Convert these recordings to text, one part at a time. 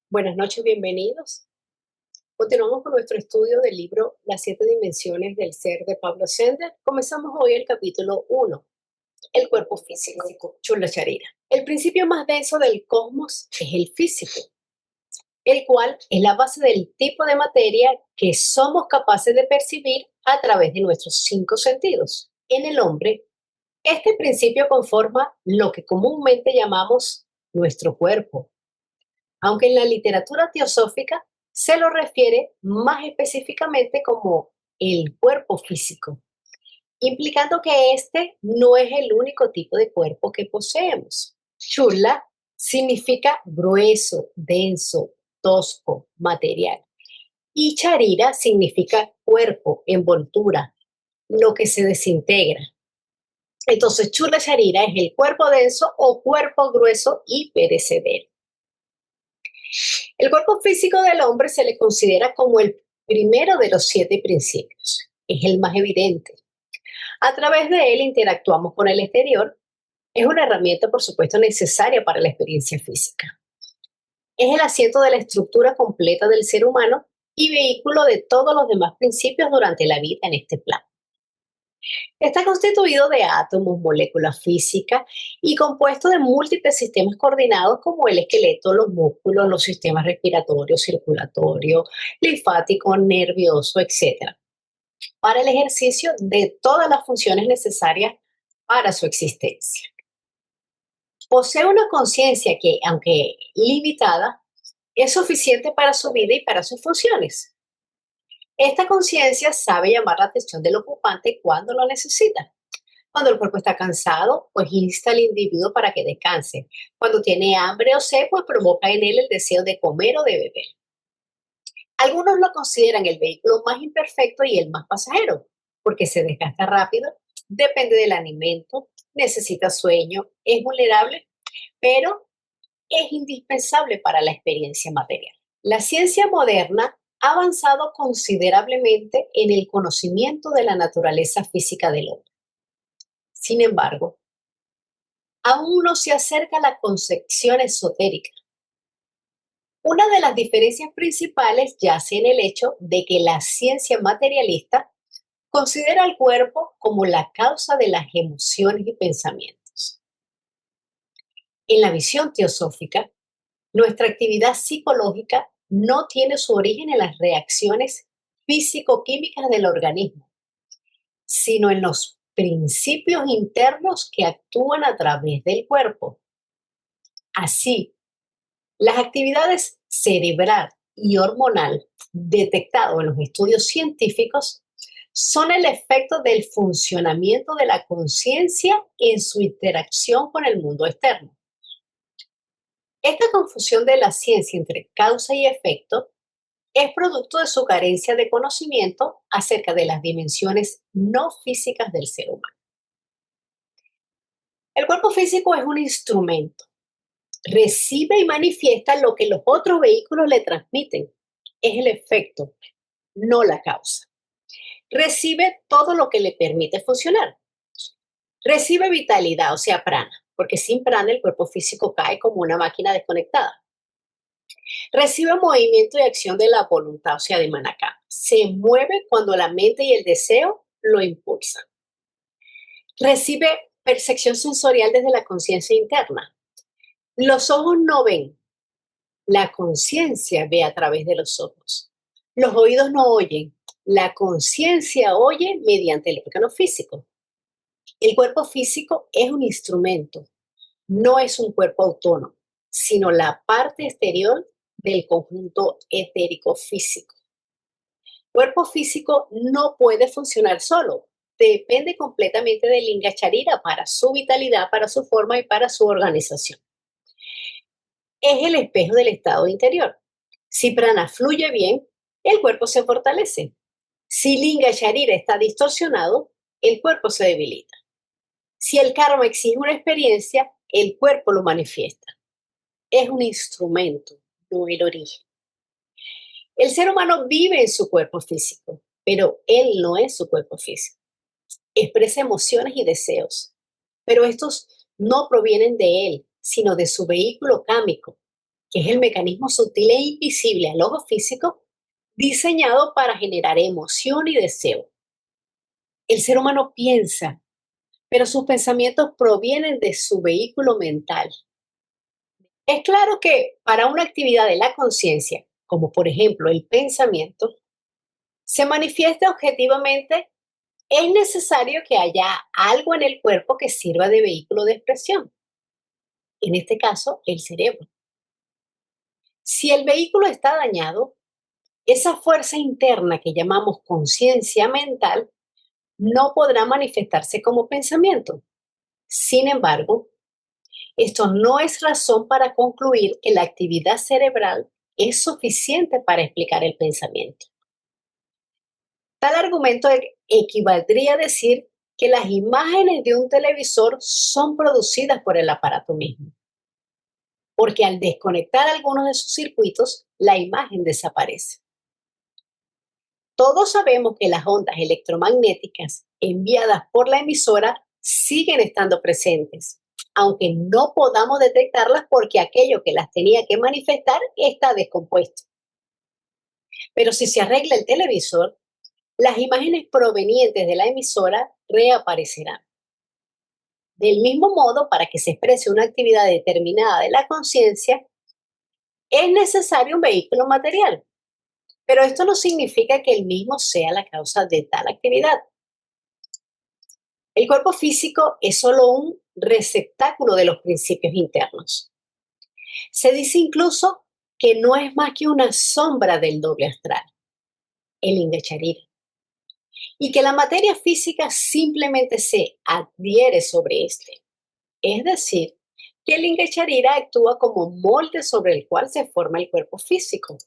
Buenas noches, bienvenidos. Continuamos con nuestro estudio del libro Las siete dimensiones del ser de Pablo Sender. Comenzamos hoy el capítulo uno, el cuerpo físico, Chula Charira. El principio más denso del cosmos es el físico, el cual es la base del tipo de materia que somos capaces de percibir a través de nuestros cinco sentidos. En el hombre, este principio conforma lo que comúnmente llamamos nuestro cuerpo, aunque en la literatura teosófica se lo refiere más específicamente como el cuerpo físico, implicando que este no es el único tipo de cuerpo que poseemos. Chula significa grueso, denso, tosco, material. Y charira significa cuerpo, envoltura, lo que se desintegra. Entonces, chula charira es el cuerpo denso o cuerpo grueso y perecedero. El cuerpo físico del hombre se le considera como el primero de los siete principios. Es el más evidente. A través de él interactuamos con el exterior. Es una herramienta, por supuesto, necesaria para la experiencia física. Es el asiento de la estructura completa del ser humano y vehículo de todos los demás principios durante la vida en este plano. Está constituido de átomos, moléculas físicas y compuesto de múltiples sistemas coordinados como el esqueleto, los músculos, los sistemas respiratorio, circulatorio, linfático, nervioso, etcétera, para el ejercicio de todas las funciones necesarias para su existencia. Posee una conciencia que, aunque limitada, es suficiente para su vida y para sus funciones. Esta conciencia sabe llamar la atención del ocupante cuando lo necesita. Cuando el cuerpo está cansado, pues insta al individuo para que descanse. Cuando tiene hambre o sed, pues provoca en él el deseo de comer o de beber. Algunos lo consideran el vehículo más imperfecto y el más pasajero, porque se desgasta rápido, depende del alimento, necesita sueño, es vulnerable, pero es indispensable para la experiencia material. La ciencia moderna ha avanzado considerablemente en el conocimiento de la naturaleza física del hombre. Sin embargo, aún no se acerca a la concepción esotérica. Una de las diferencias principales yace en el hecho de que la ciencia materialista considera al cuerpo como la causa de las emociones y pensamientos. En la visión teosófica, nuestra actividad psicológica no tiene su origen en las reacciones físico-químicas del organismo, sino en los principios internos que actúan a través del cuerpo. Así, las actividades cerebral y hormonal detectadas en los estudios científicos son el efecto del funcionamiento de la conciencia en su interacción con el mundo externo. Esta confusión de la ciencia entre causa y efecto es producto de su carencia de conocimiento acerca de las dimensiones no físicas del ser humano. El cuerpo físico es un instrumento. Recibe y manifiesta lo que los otros vehículos le transmiten. Es el efecto, no la causa. Recibe todo lo que le permite funcionar. Recibe vitalidad, o sea, prana, porque sin prana el cuerpo físico cae como una máquina desconectada. Recibe movimiento y acción de la voluntad, o sea, de manacá. Se mueve cuando la mente y el deseo lo impulsan. Recibe percepción sensorial desde la conciencia interna. Los ojos no ven, la conciencia ve a través de los ojos. Los oídos no oyen, la conciencia oye mediante el órgano físico. El cuerpo físico es un instrumento, no es un cuerpo autónomo, sino la parte exterior del conjunto etérico físico. Cuerpo físico no puede funcionar solo, depende completamente del Linga Charira para su vitalidad, para su forma y para su organización. Es el espejo del estado interior. Si prana fluye bien, el cuerpo se fortalece. Si Linga Charira está distorsionado, el cuerpo se debilita. Si el karma exige una experiencia, el cuerpo lo manifiesta. Es un instrumento, no el origen. El ser humano vive en su cuerpo físico, pero él no es su cuerpo físico. expresa emociones y deseos, pero estos no provienen de él, sino de su vehículo cámico, que es el mecanismo sutil e invisible al ojo físico diseñado para generar emoción y deseo. El ser humano piensa, pero sus pensamientos provienen de su vehículo mental. Es claro que para una actividad de la conciencia, como por ejemplo el pensamiento, se manifieste objetivamente, es necesario que haya algo en el cuerpo que sirva de vehículo de expresión, en este caso el cerebro. Si el vehículo está dañado, esa fuerza interna que llamamos conciencia mental no podrá manifestarse como pensamiento. Sin embargo, esto no es razón para concluir que la actividad cerebral es suficiente para explicar el pensamiento. Tal argumento equivaldría a decir que las imágenes de un televisor son producidas por el aparato mismo, porque al desconectar algunos de sus circuitos, la imagen desaparece. Todos sabemos que las ondas electromagnéticas enviadas por la emisora siguen estando presentes, aunque no podamos detectarlas porque aquello que las tenía que manifestar está descompuesto. Pero si se arregla el televisor, las imágenes provenientes de la emisora reaparecerán. Del mismo modo, para que se exprese una actividad determinada de la conciencia, es necesario un vehículo material, pero esto no significa que el mismo sea la causa de tal actividad. El cuerpo físico es solo un receptáculo de los principios internos. Se dice incluso que no es más que una sombra del doble astral, el Ingacharira, y que la materia física simplemente se adhiere sobre este. Es decir, que el Ingacharira actúa como molde sobre el cual se forma el cuerpo físico.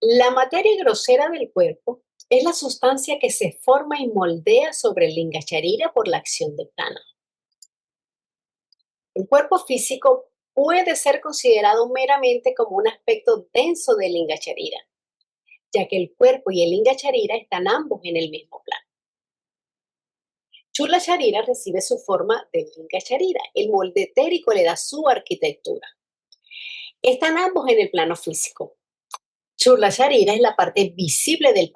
La materia grosera del cuerpo es la sustancia que se forma y moldea sobre el Ingacharira por la acción de prana. El cuerpo físico puede ser considerado meramente como un aspecto denso del Lingacharira, ya que el cuerpo y el Lingacharira están ambos en el mismo plano. Chula Charira recibe su forma del Lingacharira, el molde etérico le da su arquitectura. Están ambos en el plano físico. Chula Charira es la parte visible del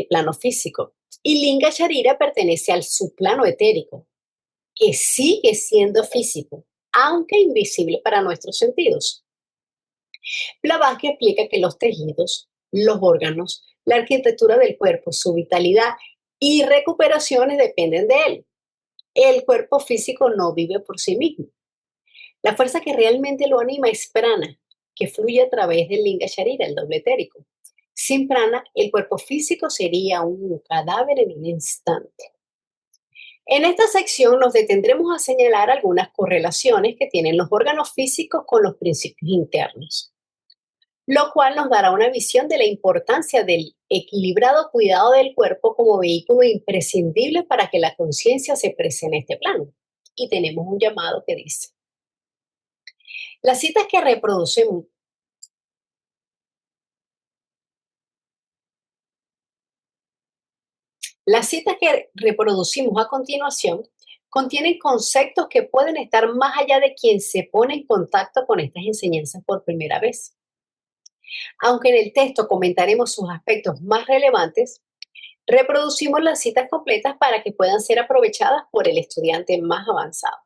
plano físico y Lingacharira pertenece al subplano etérico, que sigue siendo físico, aunque invisible para nuestros sentidos. Blavatsky explica que los tejidos, los órganos, la arquitectura del cuerpo, su vitalidad y recuperaciones dependen de él. El cuerpo físico no vive por sí mismo. La fuerza que realmente lo anima es prana, que fluye a través del linga sharira, el doble etérico. Sin prana, el cuerpo físico sería un cadáver en un instante. En esta sección nos detendremos a señalar algunas correlaciones que tienen los órganos físicos con los principios internos, lo cual nos dará una visión de la importancia del equilibrado cuidado del cuerpo como vehículo imprescindible para que la conciencia se exprese en este plano. Y tenemos un llamado que dice: las citas que reproducimos, las citas que reproducimos a continuación contienen conceptos que pueden estar más allá de quien se pone en contacto con estas enseñanzas por primera vez. Aunque en el texto comentaremos sus aspectos más relevantes, reproducimos las citas completas para que puedan ser aprovechadas por el estudiante más avanzado.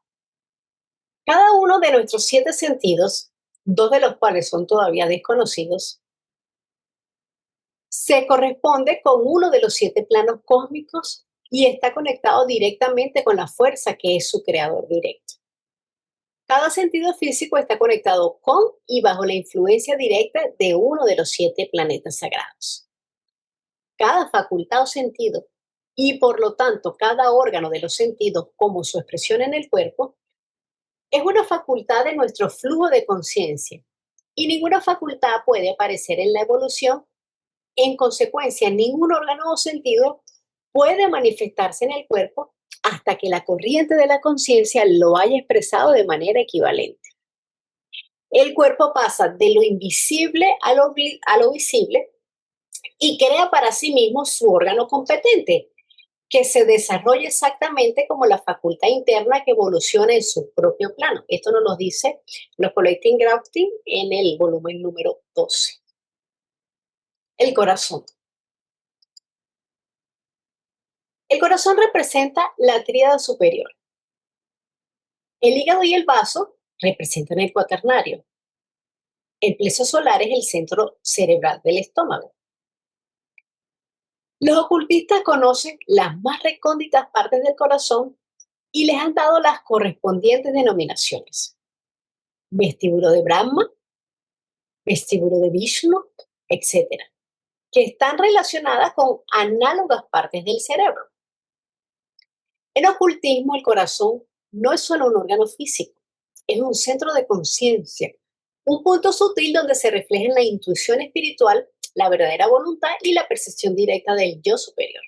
Cada uno de nuestros 7 sentidos, 2 de los cuales son todavía desconocidos, se corresponde con uno de los 7 planos cósmicos y está conectado directamente con la fuerza que es su creador directo. Cada sentido físico está conectado con y bajo la influencia directa de uno de los 7 planetas sagrados. Cada facultad o sentido, y por lo tanto cada órgano de los sentidos como su expresión en el cuerpo, es una facultad de nuestro flujo de conciencia, y ninguna facultad puede aparecer en la evolución. En consecuencia, ningún órgano o sentido puede manifestarse en el cuerpo hasta que la corriente de la conciencia lo haya expresado de manera equivalente. El cuerpo pasa de lo invisible a lo visible y crea para sí mismo su órgano competente, que se desarrolla exactamente como la facultad interna que evoluciona en su propio plano. Esto nos lo dice los Collecting Grafting en el volumen número 12. El corazón. El corazón representa la tríada superior. El hígado y el vaso representan el cuaternario. El plexo solar es el centro cerebral del estómago. Los ocultistas conocen las más recónditas partes del corazón y les han dado las correspondientes denominaciones. Vestíbulo de Brahma, vestíbulo de Vishnu, etcétera, que están relacionadas con análogas partes del cerebro. En ocultismo, el corazón no es solo un órgano físico, es un centro de conciencia, un punto sutil donde se refleja la intuición espiritual, la verdadera voluntad y la percepción directa del yo superior.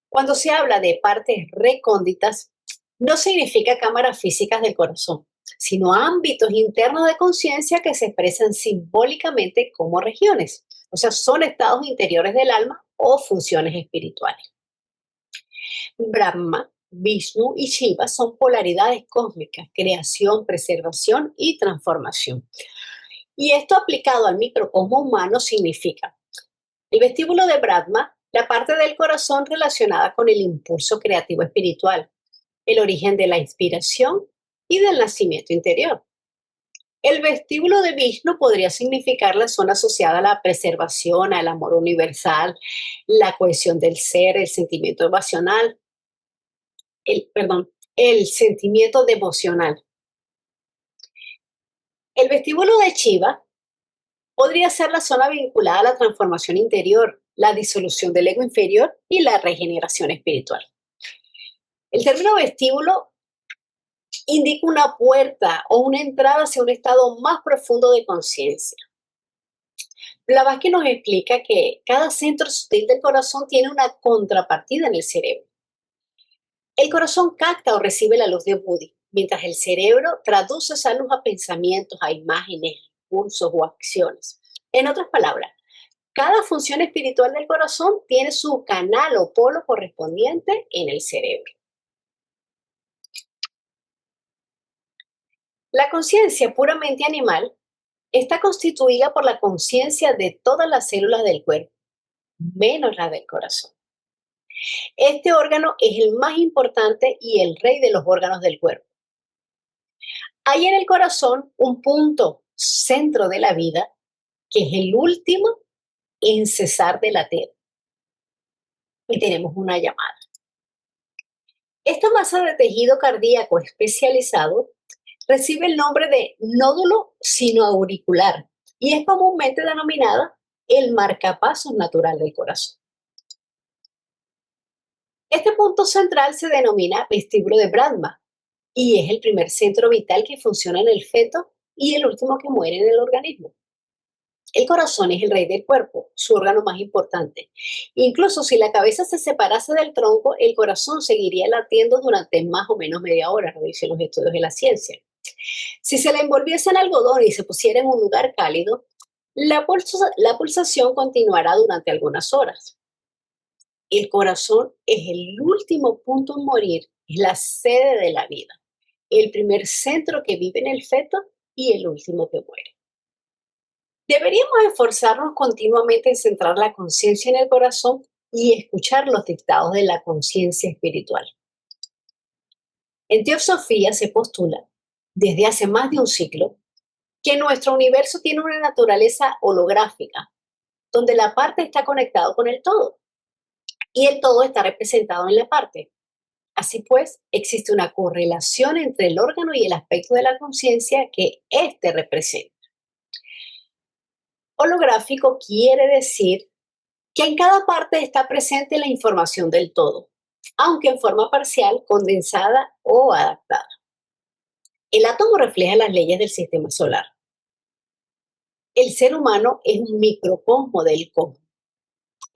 Cuando se habla de partes recónditas, no significa cámaras físicas del corazón, sino ámbitos internos de conciencia que se expresan simbólicamente como regiones. O sea, son estados interiores del alma o funciones espirituales. Brahma, Vishnu y Shiva son polaridades cósmicas, creación, preservación y transformación. Y esto aplicado al microcosmo humano significa el vestíbulo de Brahma, la parte del corazón relacionada con el impulso creativo espiritual, el origen de la inspiración y del nacimiento interior. El vestíbulo de Vishnu podría significar la zona asociada a la preservación, al amor universal, la cohesión del ser, el sentimiento emocional, el sentimiento devocional. El vestíbulo de Shiva podría ser la zona vinculada a la transformación interior, la disolución del ego inferior y la regeneración espiritual. El término vestíbulo indica una puerta o una entrada hacia un estado más profundo de conciencia. Blavatsky nos explica que cada centro sutil del corazón tiene una contrapartida en el cerebro. El corazón capta o recibe la luz de Buddhi, mientras el cerebro traduce esa luz a pensamientos, a imágenes, impulsos o acciones. En otras palabras, cada función espiritual del corazón tiene su canal o polo correspondiente en el cerebro. La conciencia puramente animal está constituida por la conciencia de todas las células del cuerpo, menos la del corazón. Este órgano es el más importante y el rey de los órganos del cuerpo. Hay en el corazón un punto, centro de la vida, que es el último en cesar de latir. Y tenemos una llamada. Esta masa de tejido cardíaco especializado recibe el nombre de nódulo sinoauricular y es comúnmente denominada el marcapasos natural del corazón. Este punto central se denomina vestíbulo de Brahma y es el primer centro vital que funciona en el feto y el último que muere en el organismo. El corazón es el rey del cuerpo, su órgano más importante. Incluso si la cabeza se separase del tronco, el corazón seguiría latiendo durante más o menos media hora, lo dicen los estudios de la ciencia. Si se le envolviese en algodón y se pusiera en un lugar cálido, la pulsación continuará durante algunas horas. El corazón es el último punto en morir, es la sede de la vida, el primer centro que vive en el feto y el último que muere. Deberíamos esforzarnos continuamente en centrar la conciencia en el corazón y escuchar los dictados de la conciencia espiritual. En teosofía se postula, desde hace más de un siglo, que nuestro universo tiene una naturaleza holográfica, donde la parte está conectada con el todo y el todo está representado en la parte. Así pues, existe una correlación entre el órgano y el aspecto de la conciencia que éste representa. Holográfico quiere decir que en cada parte está presente la información del todo, aunque en forma parcial, condensada o adaptada. El átomo refleja las leyes del sistema solar. El ser humano es un microcosmo del cosmos.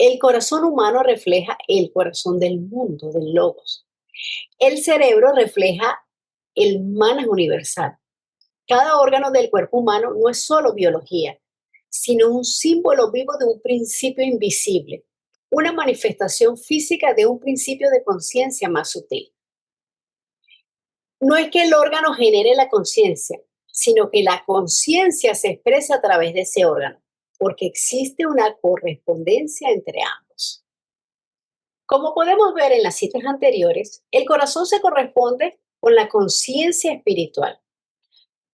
El corazón humano refleja el corazón del mundo, del logos. El cerebro refleja el manas universal. Cada órgano del cuerpo humano no es solo biología, sino un símbolo vivo de un principio invisible, una manifestación física de un principio de conciencia más sutil. No es que el órgano genere la conciencia, sino que la conciencia se expresa a través de ese órgano, porque existe una correspondencia entre ambos. Como podemos ver en las citas anteriores, el corazón se corresponde con la conciencia espiritual.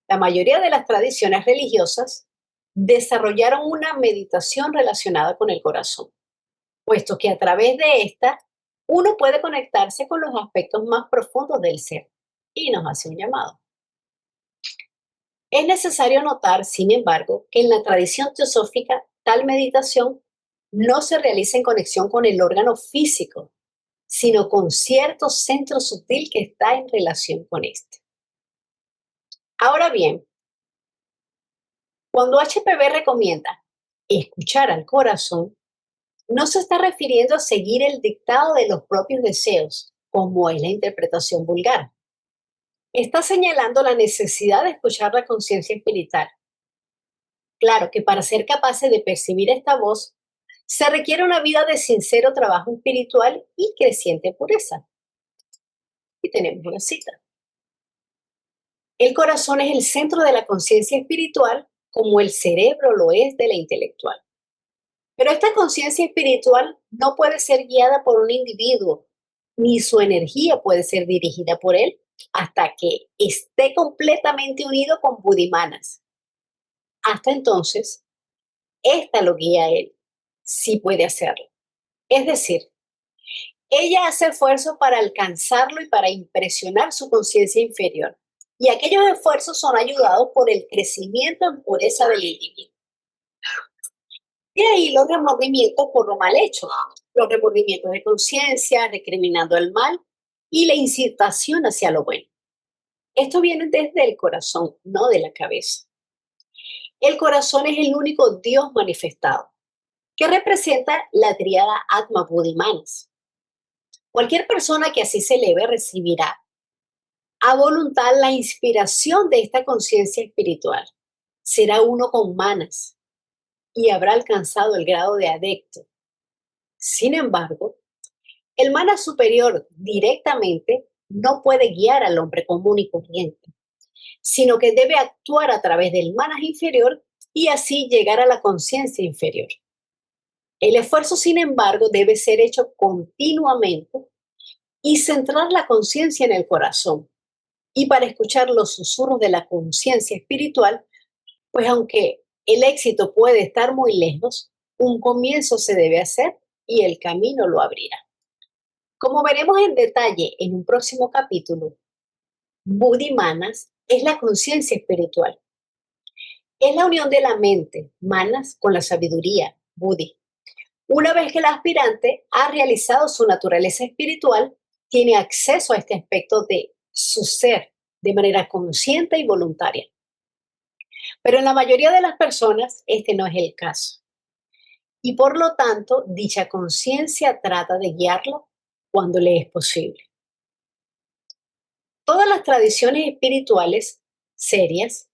La mayoría de las tradiciones religiosas desarrollaron una meditación relacionada con el corazón, puesto que a través de esta uno puede conectarse con los aspectos más profundos del ser y nos hace un llamado. Es necesario notar, sin embargo, que en la tradición teosófica tal meditación no se realiza en conexión con el órgano físico, sino con cierto centro sutil que está en relación con este. Ahora bien, cuando HPB recomienda escuchar al corazón, no se está refiriendo a seguir el dictado de los propios deseos, como es la interpretación vulgar. Está señalando la necesidad de escuchar la conciencia espiritual. Claro que para ser capaces de percibir esta voz, se requiere una vida de sincero trabajo espiritual y creciente pureza. Y tenemos una cita. El corazón es el centro de la conciencia espiritual, como el cerebro lo es de la intelectual. Pero esta conciencia espiritual no puede ser guiada por un individuo, ni su energía puede ser dirigida por él hasta que esté completamente unido con Buddhimanas. Hasta entonces, esta lo guía a él, sí puede hacerlo. Es decir, ella hace esfuerzos para alcanzarlo y para impresionar su conciencia inferior. Y aquellos esfuerzos son ayudados por el crecimiento en pureza del individuo. De ahí los remordimientos por lo mal hecho, los remordimientos de conciencia, recriminando el mal y la incitación hacia lo bueno. Esto viene desde el corazón, no de la cabeza. El corazón es el único Dios manifestado, que representa la tríada Atma Buddhimanas. Cualquier persona que así se eleve recibirá a voluntad la inspiración de esta conciencia espiritual. Será uno con manas y habrá alcanzado el grado de adepto. Sin embargo, el mana superior directamente no puede guiar al hombre común y corriente, sino que debe actuar a través del mana inferior y así llegar a la conciencia inferior. El esfuerzo, sin embargo, debe ser hecho continuamente y centrar la conciencia en el corazón. Y para escuchar los susurros de la conciencia espiritual, pues aunque el éxito puede estar muy lejos, un comienzo se debe hacer y el camino lo abrirá. Como veremos en detalle en un próximo capítulo, Buddhimanas es la conciencia espiritual. Es la unión de la mente, manas, con la sabiduría, Buddhi. Una vez que el aspirante ha realizado su naturaleza espiritual, tiene acceso a este aspecto de su ser de manera consciente y voluntaria. Pero en la mayoría de las personas este no es el caso. Y por lo tanto, dicha conciencia trata de guiarlo cuando le es posible. Todas las tradiciones espirituales serias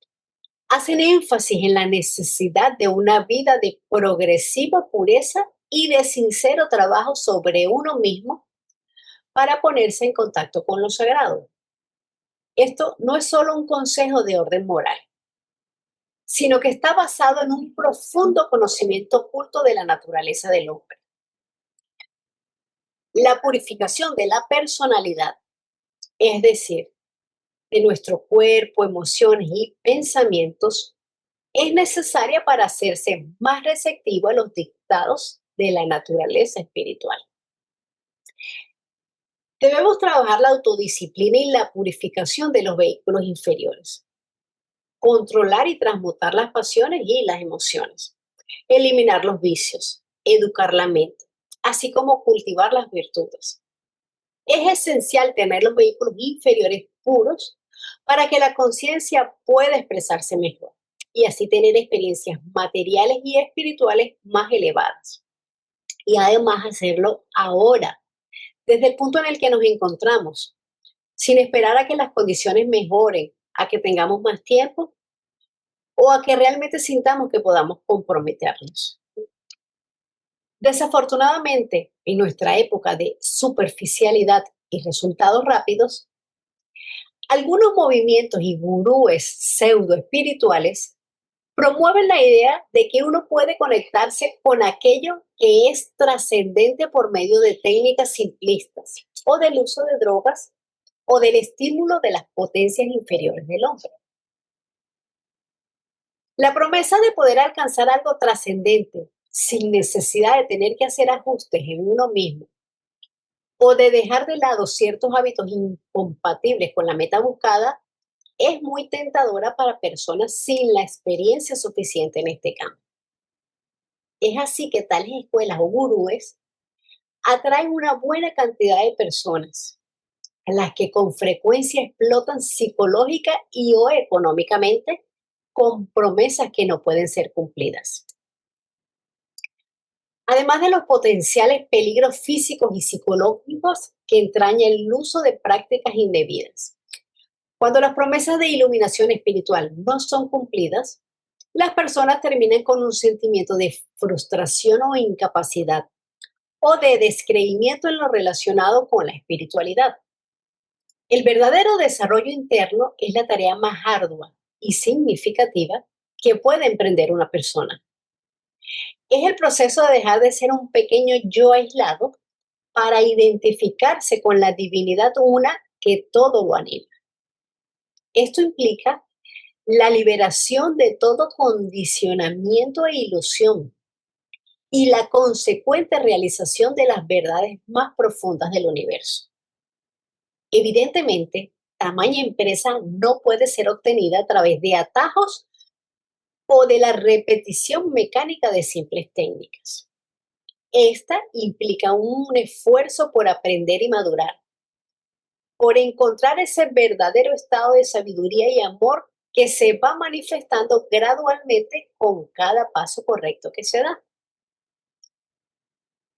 hacen énfasis en la necesidad de una vida de progresiva pureza y de sincero trabajo sobre uno mismo para ponerse en contacto con lo sagrado. Esto no es solo un consejo de orden moral, sino que está basado en un profundo conocimiento oculto de la naturaleza del hombre. La purificación de la personalidad, es decir, de nuestro cuerpo, emociones y pensamientos, es necesaria para hacerse más receptivo a los dictados de la naturaleza espiritual. Debemos trabajar la autodisciplina y la purificación de los vehículos inferiores, controlar y transmutar las pasiones y las emociones, eliminar los vicios, educar la mente, así como cultivar las virtudes. Es esencial tener los vehículos inferiores puros para que la conciencia pueda expresarse mejor y así tener experiencias materiales y espirituales más elevadas. Y además hacerlo ahora, desde el punto en el que nos encontramos, sin esperar a que las condiciones mejoren, a que tengamos más tiempo o a que realmente sintamos que podamos comprometernos. Desafortunadamente, en nuestra época de superficialidad y resultados rápidos, algunos movimientos y gurúes pseudo espirituales promueven la idea de que uno puede conectarse con aquello que es trascendente por medio de técnicas simplistas o del uso de drogas o del estímulo de las potencias inferiores del hombre. La promesa de poder alcanzar algo trascendente sin necesidad de tener que hacer ajustes en uno mismo o de dejar de lado ciertos hábitos incompatibles con la meta buscada es muy tentadora para personas sin la experiencia suficiente en este campo. Es así que tales escuelas o gurúes atraen una buena cantidad de personas a las que con frecuencia explotan psicológica y o económicamente con promesas que no pueden ser cumplidas. Además de los potenciales peligros físicos y psicológicos que entraña el uso de prácticas indebidas. Cuando las promesas de iluminación espiritual no son cumplidas, las personas terminan con un sentimiento de frustración o incapacidad o de descreimiento en lo relacionado con la espiritualidad. El verdadero desarrollo interno es la tarea más ardua y significativa que puede emprender una persona. Es el proceso de dejar de ser un pequeño yo aislado para identificarse con la divinidad una que todo lo anima. Esto implica la liberación de todo condicionamiento e ilusión y la consecuente realización de las verdades más profundas del universo. Evidentemente, tamaña empresa no puede ser obtenida a través de atajos o de la repetición mecánica de simples técnicas. Esta implica un esfuerzo por aprender y madurar, por encontrar ese verdadero estado de sabiduría y amor que se va manifestando gradualmente con cada paso correcto que se da.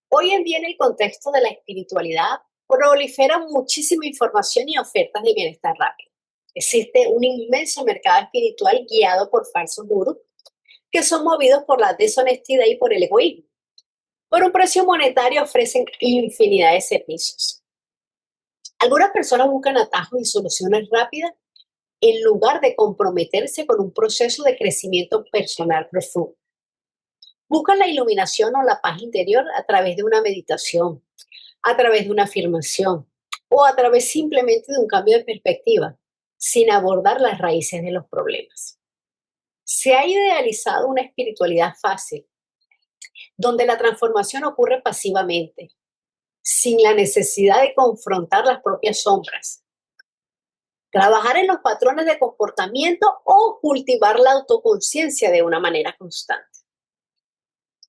Hoy en día, en el contexto de la espiritualidad, prolifera muchísima información y ofertas de bienestar rápido. Existe un inmenso mercado espiritual guiado por falsos gurús que son movidos por la deshonestidad y por el egoísmo. Por un precio monetario ofrecen infinidad de servicios. Algunas personas buscan atajos y soluciones rápidas en lugar de comprometerse con un proceso de crecimiento personal profundo. Buscan la iluminación o la paz interior a través de una meditación, a través de una afirmación o a través simplemente de un cambio de perspectiva, sin abordar las raíces de los problemas. Se ha idealizado una espiritualidad fácil, donde la transformación ocurre pasivamente, sin la necesidad de confrontar las propias sombras, trabajar en los patrones de comportamiento o cultivar la autoconciencia de una manera constante.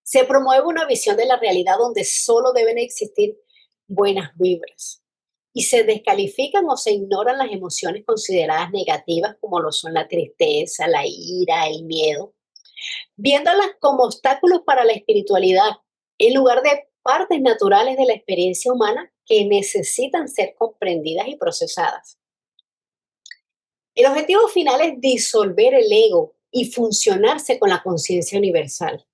Se promueve una visión de la realidad donde solo deben existir buenas vibras y se descalifican o se ignoran las emociones consideradas negativas como lo son la tristeza, la ira, el miedo, viéndolas como obstáculos para la espiritualidad en lugar de partes naturales de la experiencia humana que necesitan ser comprendidas y procesadas. El objetivo final es disolver el ego y funcionarse con la conciencia universal,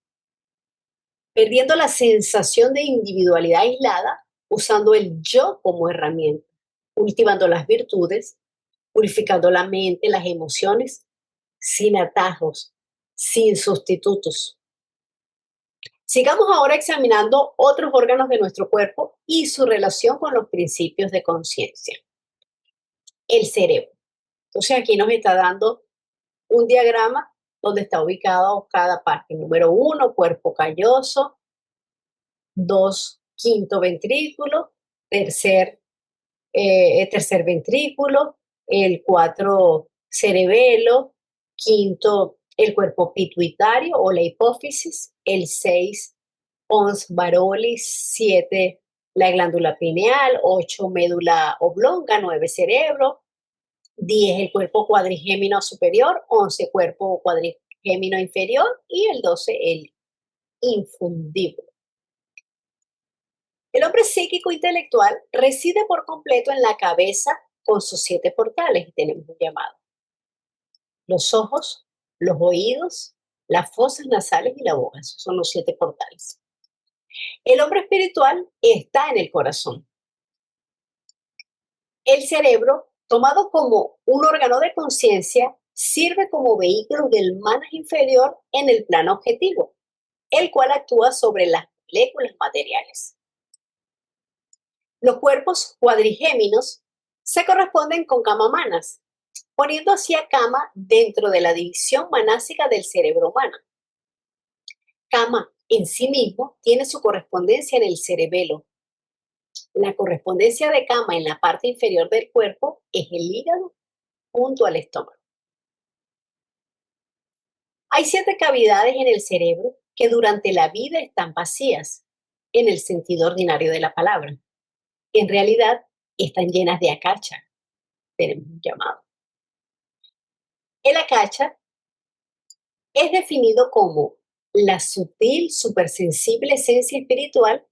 perdiendo la sensación de individualidad aislada, usando el yo como herramienta, cultivando las virtudes, purificando la mente, las emociones, sin atajos, sin sustitutos. Sigamos ahora examinando otros órganos de nuestro cuerpo y su relación con los principios de conciencia. El cerebro. Entonces aquí nos está dando un diagrama donde está ubicado cada parte. Número 1, cuerpo calloso. 2, quinto ventrículo. Tercer ventrículo. El 4, cerebelo. Quinto, el cuerpo pituitario o la hipófisis. El 6, pons varolis. 7, la glándula pineal. 8, médula oblonga. 9, cerebro. 10, el cuerpo cuadrigémino superior. 11, cuerpo cuadrigémino inferior. Y el 12, el infundíbulo. El hombre psíquico intelectual reside por completo en la cabeza con sus 7 portales, y tenemos un llamado: los ojos, los oídos, las fosas nasales y la boca. Esos son los 7 portales. El hombre espiritual está en el corazón. El cerebro, tomado como un órgano de conciencia, sirve como vehículo del manas inferior en el plano objetivo, el cual actúa sobre las moléculas materiales. Los cuerpos cuadrigéminos se corresponden con kama manas, poniendo así a kama dentro de la división manásica del cerebro humano. Kama en sí mismo tiene su correspondencia en el cerebelo. La correspondencia de kama en la parte inferior del cuerpo es el hígado junto al estómago. Hay 7 cavidades en el cerebro que durante la vida están vacías, en el sentido ordinario de la palabra. En realidad, están llenas de akacha, tenemos un llamado. El akacha es definido como la sutil, supersensible esencia espiritual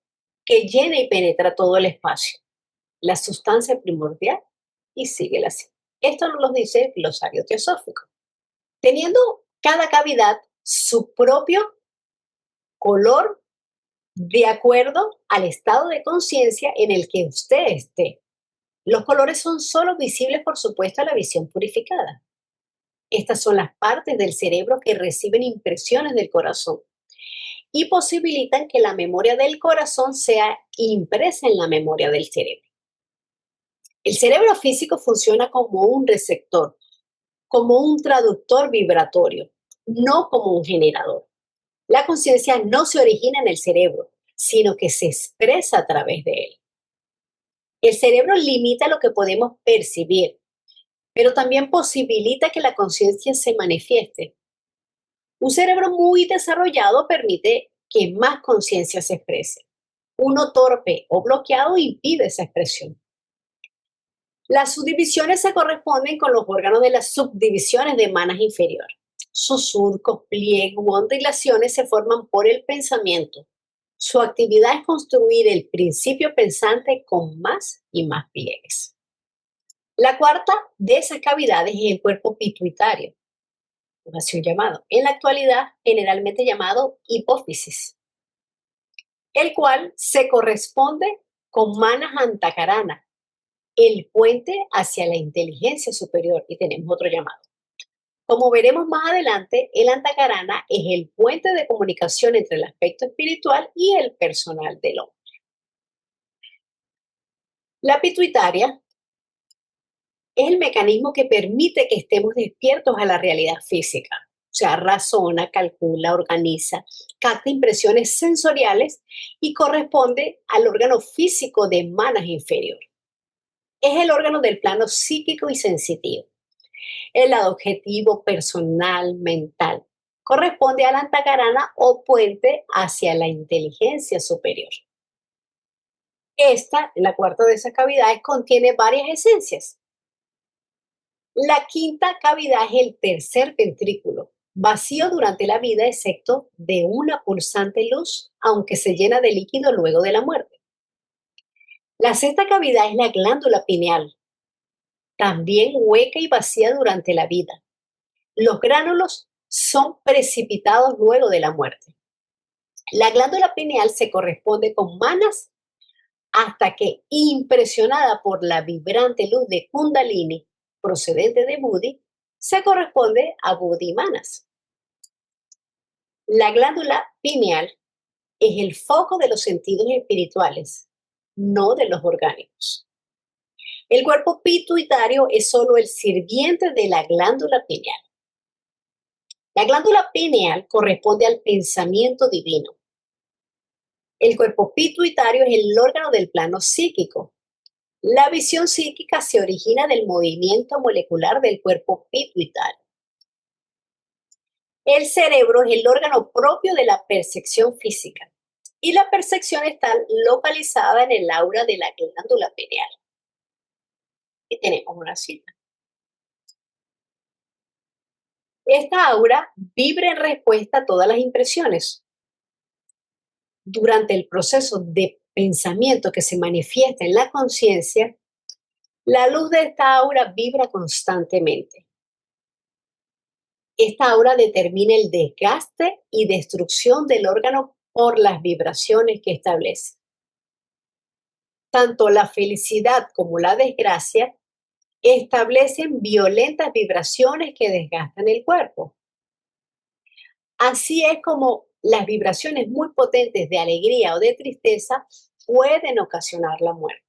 que llena y penetra todo el espacio, la sustancia primordial, y síguela así. Esto nos lo dice el glosario teosófico. Teniendo cada cavidad su propio color de acuerdo al estado de conciencia en el que usted esté. Los colores son solo visibles, por supuesto, a la visión purificada. Estas son las partes del cerebro que reciben impresiones del corazón y posibilitan que la memoria del corazón sea impresa en la memoria del cerebro. El cerebro físico funciona como un receptor, como un traductor vibratorio, no como un generador. La conciencia no se origina en el cerebro, sino que se expresa a través de él. El cerebro limita lo que podemos percibir, pero también posibilita que la conciencia se manifieste. Un cerebro muy desarrollado permite que más conciencia se exprese. Uno torpe o bloqueado impide esa expresión. Las subdivisiones se corresponden con los órganos de las subdivisiones de manas inferior. Sus surcos, pliegues u ondulaciones se forman por el pensamiento. Su actividad es construir el principio pensante con más y más pliegues. La cuarta de esas cavidades es el cuerpo pituitario, así un llamado, en la actualidad generalmente llamado hipófisis, el cual se corresponde con manas antakarana, el puente hacia la inteligencia superior, y tenemos otro llamado. Como veremos más adelante, el antakarana es el puente de comunicación entre el aspecto espiritual y el personal del hombre. La pituitaria es el mecanismo que permite que estemos despiertos a la realidad física. O sea, razona, calcula, organiza, capta impresiones sensoriales y corresponde al órgano físico de manas inferior. Es el órgano del plano psíquico y sensitivo. El lado objetivo, personal, mental. Corresponde a la antakarana o puente hacia la inteligencia superior. Esta, la cuarta de esas cavidades, contiene varias esencias. La quinta cavidad es el tercer ventrículo, vacío durante la vida excepto de una pulsante luz, aunque se llena de líquido luego de la muerte. La sexta cavidad es la glándula pineal, también hueca y vacía durante la vida. Los gránulos son precipitados luego de la muerte. La glándula pineal se corresponde con manas hasta que, impresionada por la vibrante luz de Kundalini procedente de Buddhi, se corresponde a Buddhi Manas. La glándula pineal es el foco de los sentidos espirituales, no de los orgánicos. El cuerpo pituitario es solo el sirviente de la glándula pineal. La glándula pineal corresponde al pensamiento divino. El cuerpo pituitario es el órgano del plano psíquico. La visión psíquica se origina del movimiento molecular del cuerpo pituitario. El cerebro es el órgano propio de la percepción física y la percepción está localizada en el aura de la glándula pineal. Y tenemos una cita. Esta aura vibra en respuesta a todas las impresiones. Durante el proceso de pensamiento que se manifiesta en la conciencia, la luz de esta aura vibra constantemente. Esta aura determina el desgaste y destrucción del órgano por las vibraciones que establece. Tanto la felicidad como la desgracia establecen violentas vibraciones que desgastan el cuerpo. Así es como las vibraciones muy potentes de alegría o de tristeza pueden ocasionar la muerte.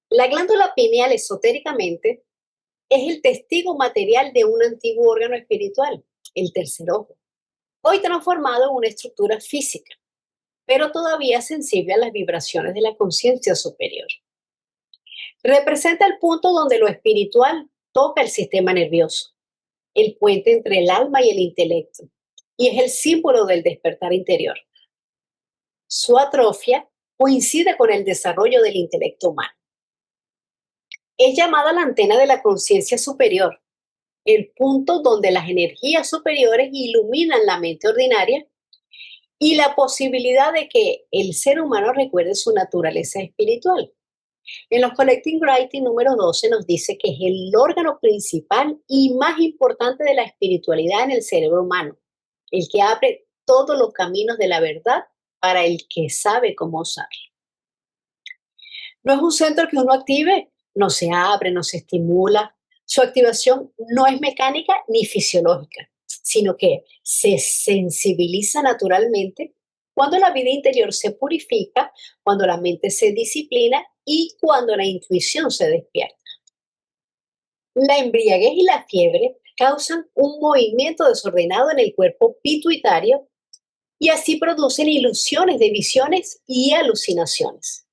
La glándula pineal esotéricamente es el testigo material de un antiguo órgano espiritual, el tercer ojo, hoy transformado en una estructura física, pero todavía sensible a las vibraciones de la conciencia superior. Representa el punto donde lo espiritual toca el sistema nervioso, el puente entre el alma y el intelecto, y es el símbolo del despertar interior. Su atrofia coincide con el desarrollo del intelecto humano. Es llamada la antena de la conciencia superior, el punto donde las energías superiores iluminan la mente ordinaria y la posibilidad de que el ser humano recuerde su naturaleza espiritual. En los Collecting Writing número 12 nos dice que es el órgano principal y más importante de la espiritualidad en el cerebro humano, el que abre todos los caminos de la verdad para el que sabe cómo usarlo. No es un centro que uno active, no se abre, no se estimula. Su activación no es mecánica ni fisiológica, sino que se sensibiliza naturalmente cuando la vida interior se purifica, cuando la mente se disciplina y cuando la intuición se despierta. La embriaguez y la fiebre causan un movimiento desordenado en el cuerpo pituitario y así producen ilusiones de visiones y alucinaciones.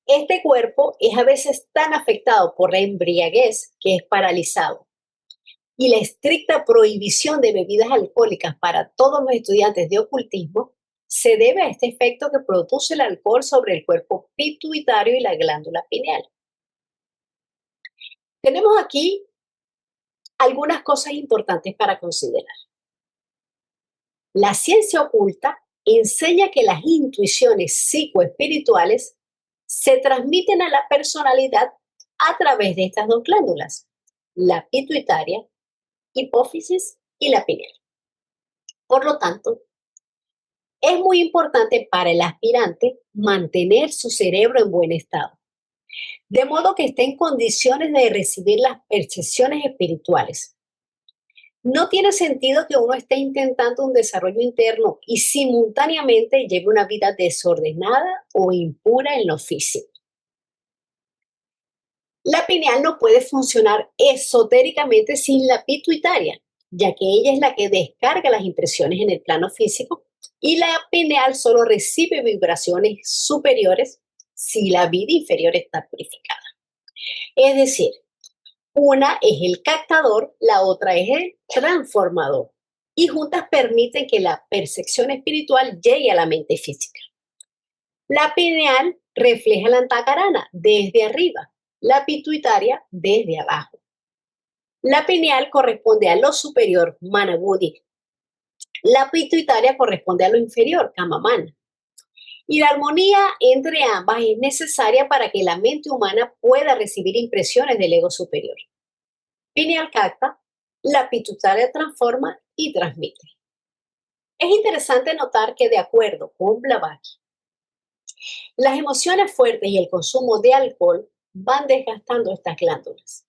Este cuerpo es a veces tan afectado por la embriaguez que es paralizado. Y la estricta prohibición de bebidas alcohólicas para todos los estudiantes de ocultismo se debe a este efecto que produce el alcohol sobre el cuerpo pituitario y la glándula pineal. Tenemos aquí algunas cosas importantes para considerar. La ciencia oculta enseña que las intuiciones psicoespirituales se transmiten a la personalidad a través de estas dos glándulas, la pituitaria, hipófisis y la pineal. Por lo tanto, es muy importante para el aspirante mantener su cerebro en buen estado, de modo que esté en condiciones de recibir las percepciones espirituales. No tiene sentido que uno esté intentando un desarrollo interno y simultáneamente lleve una vida desordenada o impura en lo físico. La pineal no puede funcionar esotéricamente sin la pituitaria, ya que ella es la que descarga las impresiones en el plano físico y la pineal solo recibe vibraciones superiores si la vida inferior está purificada. Es decir, una es el captador, la otra es el transformador. Y juntas permiten que la percepción espiritual llegue a la mente física. La pineal refleja la antacarana desde arriba, la pituitaria desde abajo. La pineal corresponde a lo superior, mana buddhi. La pituitaria corresponde a lo inferior, kama mana. Y la armonía entre ambas es necesaria para que la mente humana pueda recibir impresiones del ego superior. Pineal capta, la pituitaria transforma y transmite. Es interesante notar que de acuerdo con Blavatsky, las emociones fuertes y el consumo de alcohol van desgastando estas glándulas.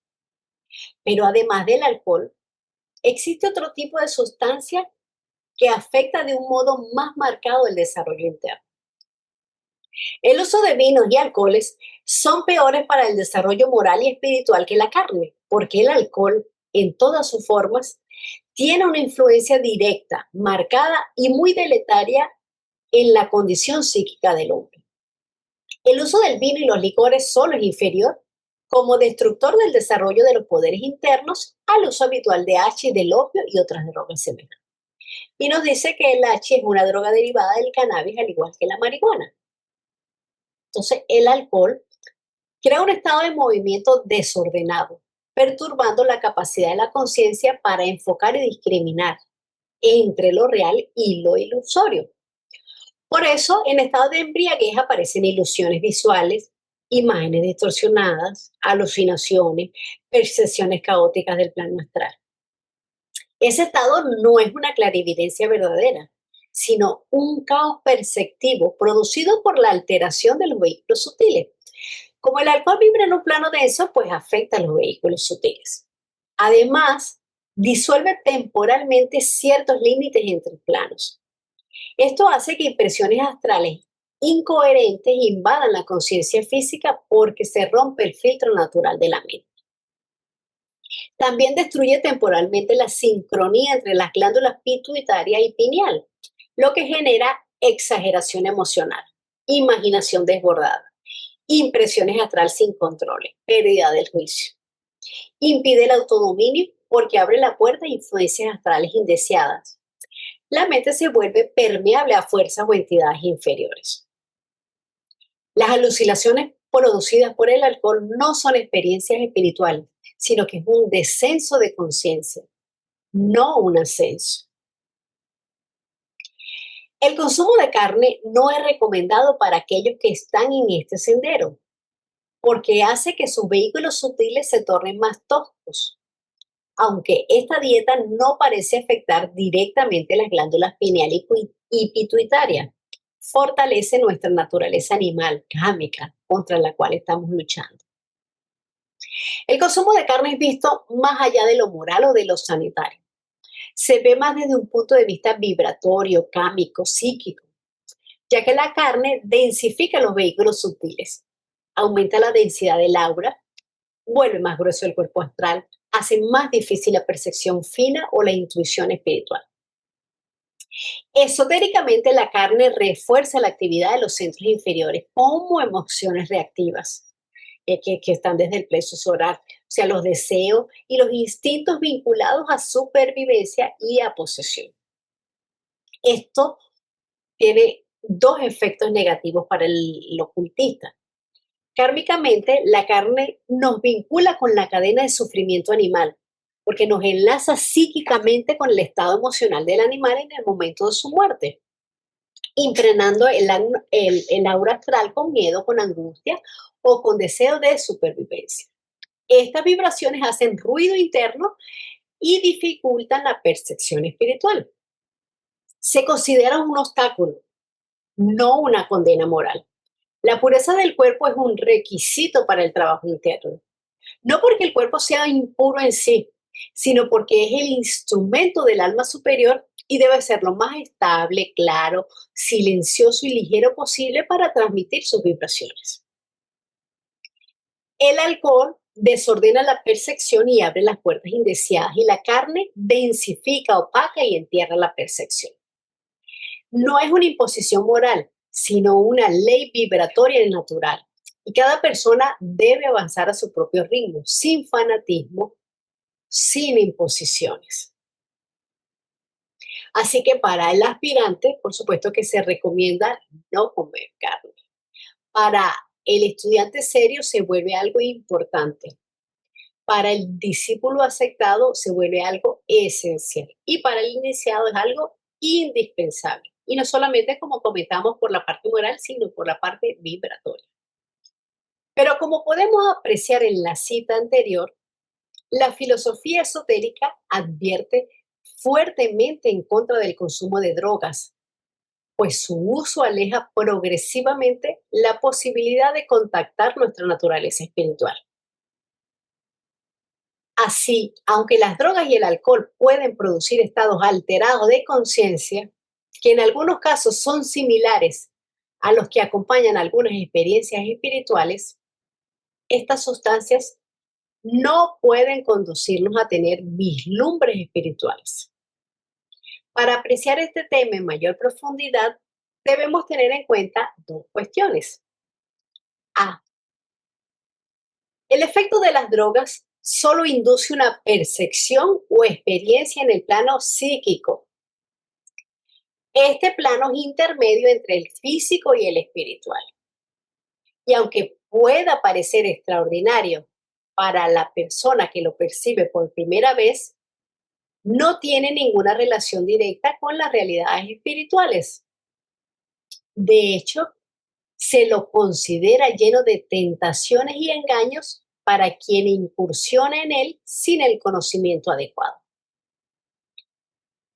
Pero además del alcohol, existe otro tipo de sustancia que afecta de un modo más marcado el desarrollo interno. El uso de vinos y alcoholes son peores para el desarrollo moral y espiritual que la carne, porque el alcohol, en todas sus formas, tiene una influencia directa, marcada y muy deleteria en la condición psíquica del hombre. El uso del vino y los licores solo es inferior como destructor del desarrollo de los poderes internos al uso habitual de H, del opio y otras drogas semejantes. Y nos dice que el H es una droga derivada del cannabis al igual que la marihuana. Entonces, el alcohol crea un estado de movimiento desordenado, perturbando la capacidad de la conciencia para enfocar y discriminar entre lo real y lo ilusorio. Por eso, en estado de embriaguez aparecen ilusiones visuales, imágenes distorsionadas, alucinaciones, percepciones caóticas del plano astral. Ese estado no es una clarividencia verdadera, sino un caos perceptivo producido por la alteración de los vehículos sutiles. Como el alcohol vibra en un plano denso, pues afecta a los vehículos sutiles. Además, disuelve temporalmente ciertos límites entre planos. Esto hace que impresiones astrales incoherentes invadan la conciencia física porque se rompe el filtro natural de la mente. También destruye temporalmente la sincronía entre las glándulas pituitaria y pineal, lo que genera exageración emocional, imaginación desbordada, impresiones astral sin control, pérdida del juicio. Impide el autodominio porque abre la puerta a influencias astrales indeseadas. La mente se vuelve permeable a fuerzas o entidades inferiores. Las alucinaciones producidas por el alcohol no son experiencias espirituales, sino que es un descenso de conciencia, no un ascenso. El consumo de carne no es recomendado para aquellos que están en este sendero, porque hace que sus vehículos sutiles se tornen más toscos. Aunque esta dieta no parece afectar directamente las glándulas pineal y pituitaria, fortalece nuestra naturaleza animal, gámica, contra la cual estamos luchando. El consumo de carne es visto más allá de lo moral o de lo sanitario. Se ve más desde un punto de vista vibratorio, cámico, psíquico, ya que la carne densifica los vehículos sutiles, aumenta la densidad del aura, vuelve más grueso el cuerpo astral, hace más difícil la percepción fina o la intuición espiritual. Esotéricamente, la carne refuerza la actividad de los centros inferiores como emociones reactivas que están desde el plexo solar, o sea, los deseos y los instintos vinculados a supervivencia y a posesión. Esto tiene dos efectos negativos para el ocultista. Kármicamente, la carne nos vincula con la cadena de sufrimiento animal, porque nos enlaza psíquicamente con el estado emocional del animal en el momento de su muerte, impregnando el aura astral con miedo, con angustia o con deseo de supervivencia. Estas vibraciones hacen ruido interno y dificultan la percepción espiritual. Se considera un obstáculo, no una condena moral. La pureza del cuerpo es un requisito para el trabajo interno. No porque el cuerpo sea impuro en sí, sino porque es el instrumento del alma superior y debe ser lo más estable, claro, silencioso y ligero posible para transmitir sus vibraciones. El alcohol desordena la percepción y abre las puertas indeseadas y la carne densifica, opaca y entierra la percepción. No es una imposición moral, sino una ley vibratoria y natural. Y cada persona debe avanzar a su propio ritmo, sin fanatismo, sin imposiciones. Así que para el aspirante, por supuesto que se recomienda no comer carne. Para el estudiante serio se vuelve algo importante. Para el discípulo aceptado se vuelve algo esencial. Y para el iniciado es algo indispensable. Y no solamente como comentamos por la parte moral, sino por la parte vibratoria. Pero como podemos apreciar en la cita anterior, la filosofía esotérica advierte fuertemente en contra del consumo de drogas, pues su uso aleja progresivamente la posibilidad de contactar nuestra naturaleza espiritual. Así, aunque las drogas y el alcohol pueden producir estados alterados de conciencia, que en algunos casos son similares a los que acompañan algunas experiencias espirituales, estas sustancias no pueden conducirnos a tener vislumbres espirituales. Para apreciar este tema en mayor profundidad, debemos tener en cuenta dos cuestiones. A. El efecto de las drogas solo induce una percepción o experiencia en el plano psíquico. Este plano es intermedio entre el físico y el espiritual. Y aunque pueda parecer extraordinario para la persona que lo percibe por primera vez, no tiene ninguna relación directa con las realidades espirituales. De hecho, se lo considera lleno de tentaciones y engaños para quien incursiona en él sin el conocimiento adecuado.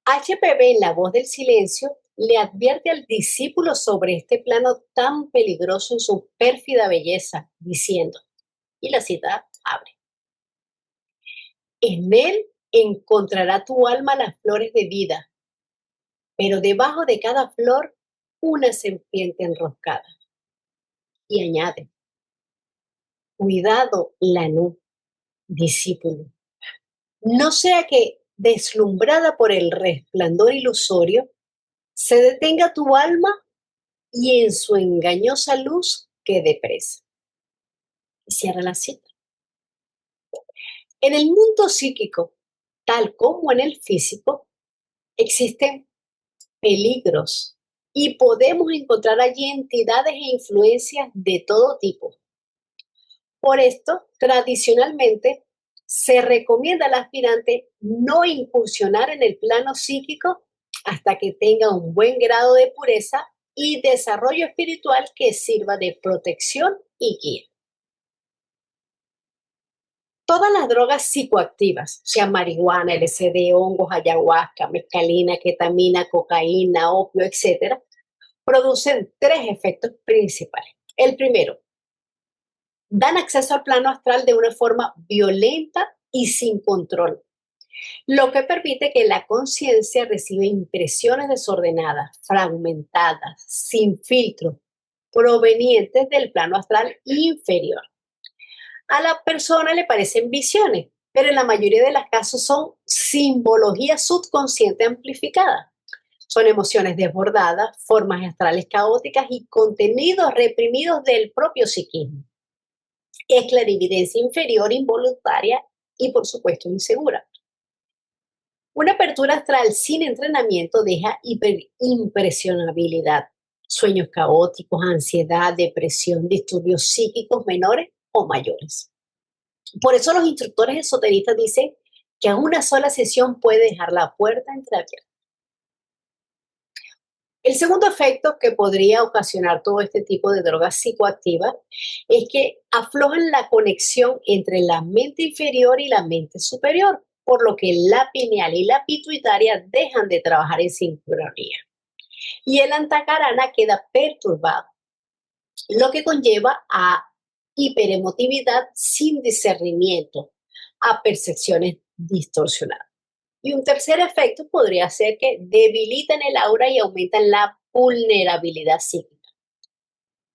HPV en La Voz del Silencio le advierte al discípulo sobre este plano tan peligroso en su pérfida belleza, diciendo, y la cita abre, en él encontrará tu alma las flores de vida, pero debajo de cada flor una serpiente enroscada. Y añade, cuidado, Lanú, discípulo, no sea que, deslumbrada por el resplandor ilusorio, se detenga tu alma y en su engañosa luz quede presa. Y cierra la cita. En el mundo psíquico, tal como en el físico, existen peligros y podemos encontrar allí entidades e influencias de todo tipo. Por esto, tradicionalmente, se recomienda al aspirante no incursionar en el plano psíquico hasta que tenga un buen grado de pureza y desarrollo espiritual que sirva de protección y guía. Todas las drogas psicoactivas, sea marihuana, LSD, hongos, ayahuasca, mescalina, ketamina, cocaína, opio, etcétera, producen tres efectos principales. El primero, dan acceso al plano astral de una forma violenta y sin control, lo que permite que la conciencia reciba impresiones desordenadas, fragmentadas, sin filtro, provenientes del plano astral inferior. A la persona le parecen visiones, pero en la mayoría de los casos son simbología subconsciente amplificada. Son emociones desbordadas, formas astrales caóticas y contenidos reprimidos del propio psiquismo. Es clarividencia inferior, involuntaria y, por supuesto, insegura. Una apertura astral sin entrenamiento deja hiperimpresionabilidad, sueños caóticos, ansiedad, depresión, disturbios psíquicos menores o mayores. Por eso los instructores esoteristas dicen que a una sola sesión puede dejar la puerta entreabierta. El segundo efecto que podría ocasionar todo este tipo de drogas psicoactivas es que aflojan la conexión entre la mente inferior y la mente superior, por lo que la pineal y la pituitaria dejan de trabajar en sincronía. Y el antacarana queda perturbado, lo que conlleva a hiperemotividad sin discernimiento, a percepciones distorsionadas. Y un tercer efecto podría ser que debilitan el aura y aumentan la vulnerabilidad psíquica.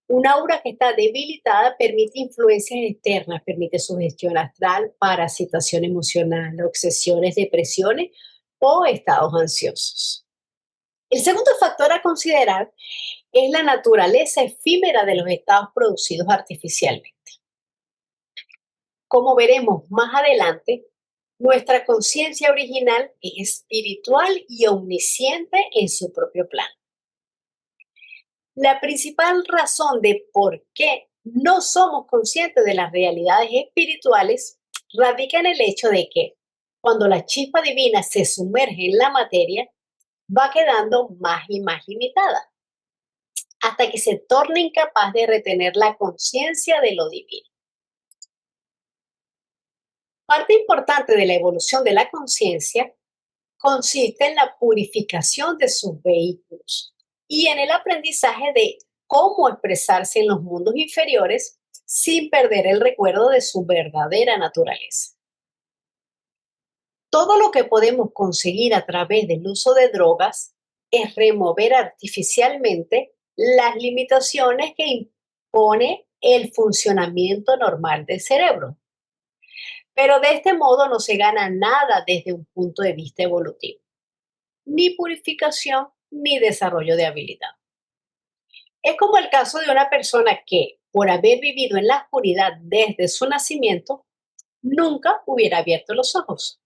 Un aura que está debilitada permite influencias externas, permite sugestión astral, parasitación emocional, obsesiones, depresiones o estados ansiosos. El segundo factor a considerar es la naturaleza efímera de los estados producidos artificialmente. Como veremos más adelante, nuestra conciencia original es espiritual y omnisciente en su propio plano. La principal razón de por qué no somos conscientes de las realidades espirituales radica en el hecho de que cuando la chispa divina se sumerge en la materia, va quedando más y más limitada, hasta que se torna incapaz de retener la conciencia de lo divino. Parte importante de la evolución de la conciencia consiste en la purificación de sus vehículos y en el aprendizaje de cómo expresarse en los mundos inferiores sin perder el recuerdo de su verdadera naturaleza. Todo lo que podemos conseguir a través del uso de drogas es remover artificialmente las limitaciones que impone el funcionamiento normal del cerebro. Pero de este modo no se gana nada desde un punto de vista evolutivo, ni purificación ni desarrollo de habilidad. Es como el caso de una persona que, por haber vivido en la oscuridad desde su nacimiento, nunca hubiera abierto los ojos.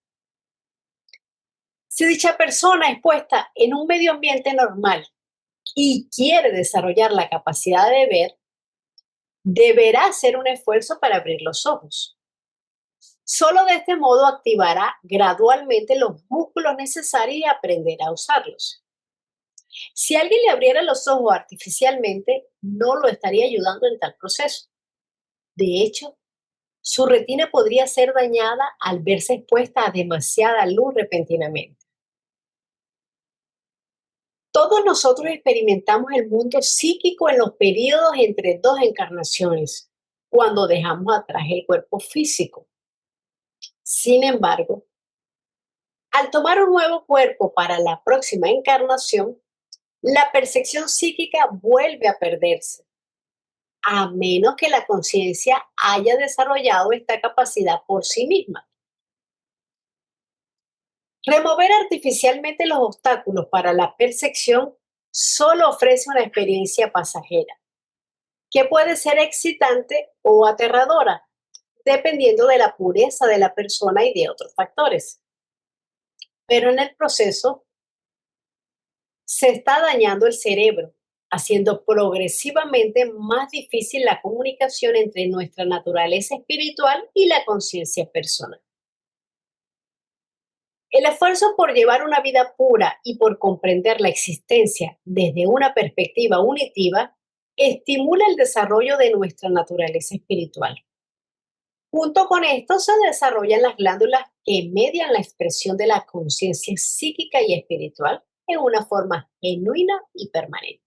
Si dicha persona es puesta en un medio ambiente normal y quiere desarrollar la capacidad de ver, deberá hacer un esfuerzo para abrir los ojos. Solo de este modo activará gradualmente los músculos necesarios y aprenderá a usarlos. Si alguien le abriera los ojos artificialmente, no lo estaría ayudando en tal proceso. De hecho, su retina podría ser dañada al verse expuesta a demasiada luz repentinamente. Todos nosotros experimentamos el mundo psíquico en los periodos entre dos encarnaciones, cuando dejamos atrás el cuerpo físico. Sin embargo, al tomar un nuevo cuerpo para la próxima encarnación, la percepción psíquica vuelve a perderse, a menos que la conciencia haya desarrollado esta capacidad por sí misma. Remover artificialmente los obstáculos para la percepción solo ofrece una experiencia pasajera, que puede ser excitante o aterradora, dependiendo de la pureza de la persona y de otros factores. Pero en el proceso se está dañando el cerebro, haciendo progresivamente más difícil la comunicación entre nuestra naturaleza espiritual y la conciencia personal. El esfuerzo por llevar una vida pura y por comprender la existencia desde una perspectiva unitiva estimula el desarrollo de nuestra naturaleza espiritual. Junto con esto se desarrollan las glándulas que median la expresión de la conciencia psíquica y espiritual en una forma genuina y permanente.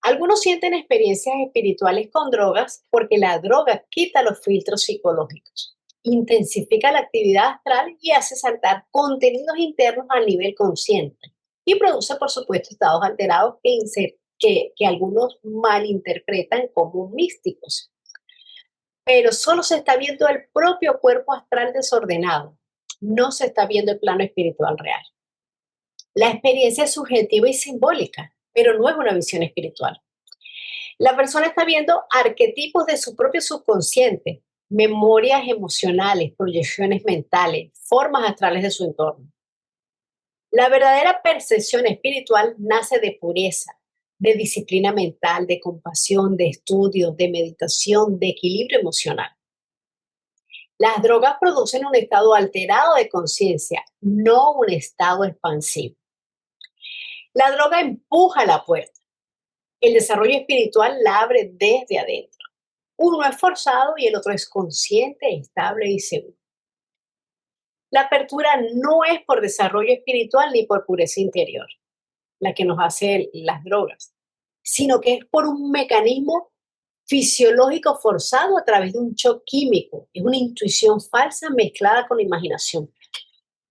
Algunos sienten experiencias espirituales con drogas porque la droga quita los filtros psicológicos, intensifica la actividad astral y hace saltar contenidos internos a nivel consciente. Y produce, por supuesto, estados alterados que algunos malinterpretan como místicos. Pero solo se está viendo el propio cuerpo astral desordenado, no se está viendo el plano espiritual real. La experiencia es subjetiva y simbólica, pero no es una visión espiritual. La persona está viendo arquetipos de su propio subconsciente, memorias emocionales, proyecciones mentales, formas astrales de su entorno. La verdadera percepción espiritual nace de pureza, de disciplina mental, de compasión, de estudio, de meditación, de equilibrio emocional. Las drogas producen un estado alterado de conciencia, no un estado expansivo. La droga empuja la puerta. El desarrollo espiritual la abre desde adentro. Uno es forzado y el otro es consciente, estable y seguro. La apertura no es por desarrollo espiritual ni por pureza interior, la que nos hace las drogas, sino que es por un mecanismo fisiológico forzado a través de un shock químico. Es una intuición falsa mezclada con imaginación.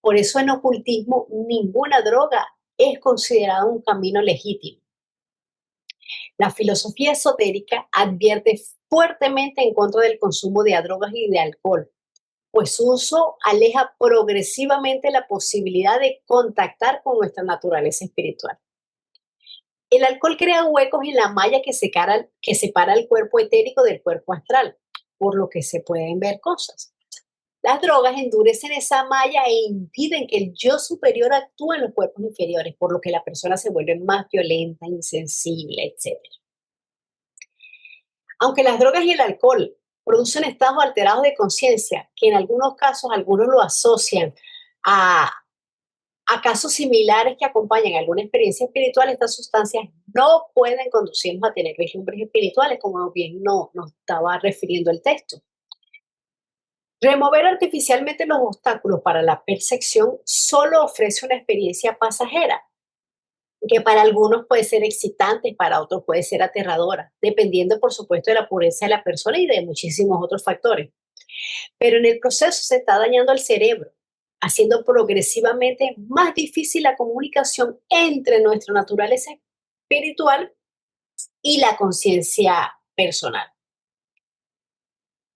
Por eso en ocultismo ninguna droga es considerada un camino legítimo. La filosofía esotérica advierte fuertemente en contra del consumo de drogas y de alcohol, pues su uso aleja progresivamente la posibilidad de contactar con nuestra naturaleza espiritual. El alcohol crea huecos en la malla que separa el cuerpo etérico del cuerpo astral, por lo que se pueden ver cosas. Las drogas endurecen esa malla e impiden que el yo superior actúe en los cuerpos inferiores, por lo que la persona se vuelve más violenta, insensible, etc. Aunque las drogas y el alcohol producen estados alterados de conciencia, que en algunos casos algunos lo asocian a, a casos similares que acompañan alguna experiencia espiritual, estas sustancias no pueden conducirnos a tener vislumbres espirituales, como bien nos estaba refiriendo el texto. Remover artificialmente los obstáculos para la percepción solo ofrece una experiencia pasajera, que para algunos puede ser excitante, para otros puede ser aterradora, dependiendo, por supuesto, de la pureza de la persona y de muchísimos otros factores. Pero en el proceso se está dañando el cerebro, haciendo progresivamente más difícil la comunicación entre nuestra naturaleza espiritual y la conciencia personal.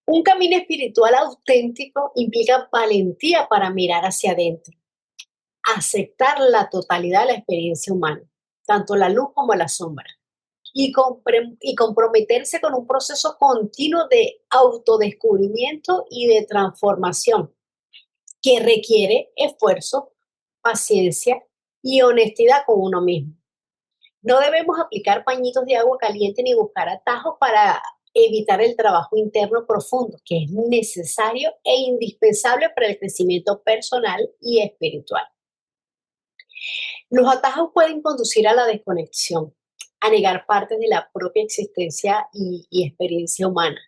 Un camino espiritual auténtico implica valentía para mirar hacia adentro, aceptar la totalidad de la experiencia humana, tanto la luz como la sombra, y comprometerse con un proceso continuo de autodescubrimiento y de transformación que requiere esfuerzo, paciencia y honestidad con uno mismo. No debemos aplicar pañitos de agua caliente ni buscar atajos para evitar el trabajo interno profundo, que es necesario e indispensable para el crecimiento personal y espiritual. Los atajos pueden conducir a la desconexión, a negar partes de la propia existencia y experiencia humana.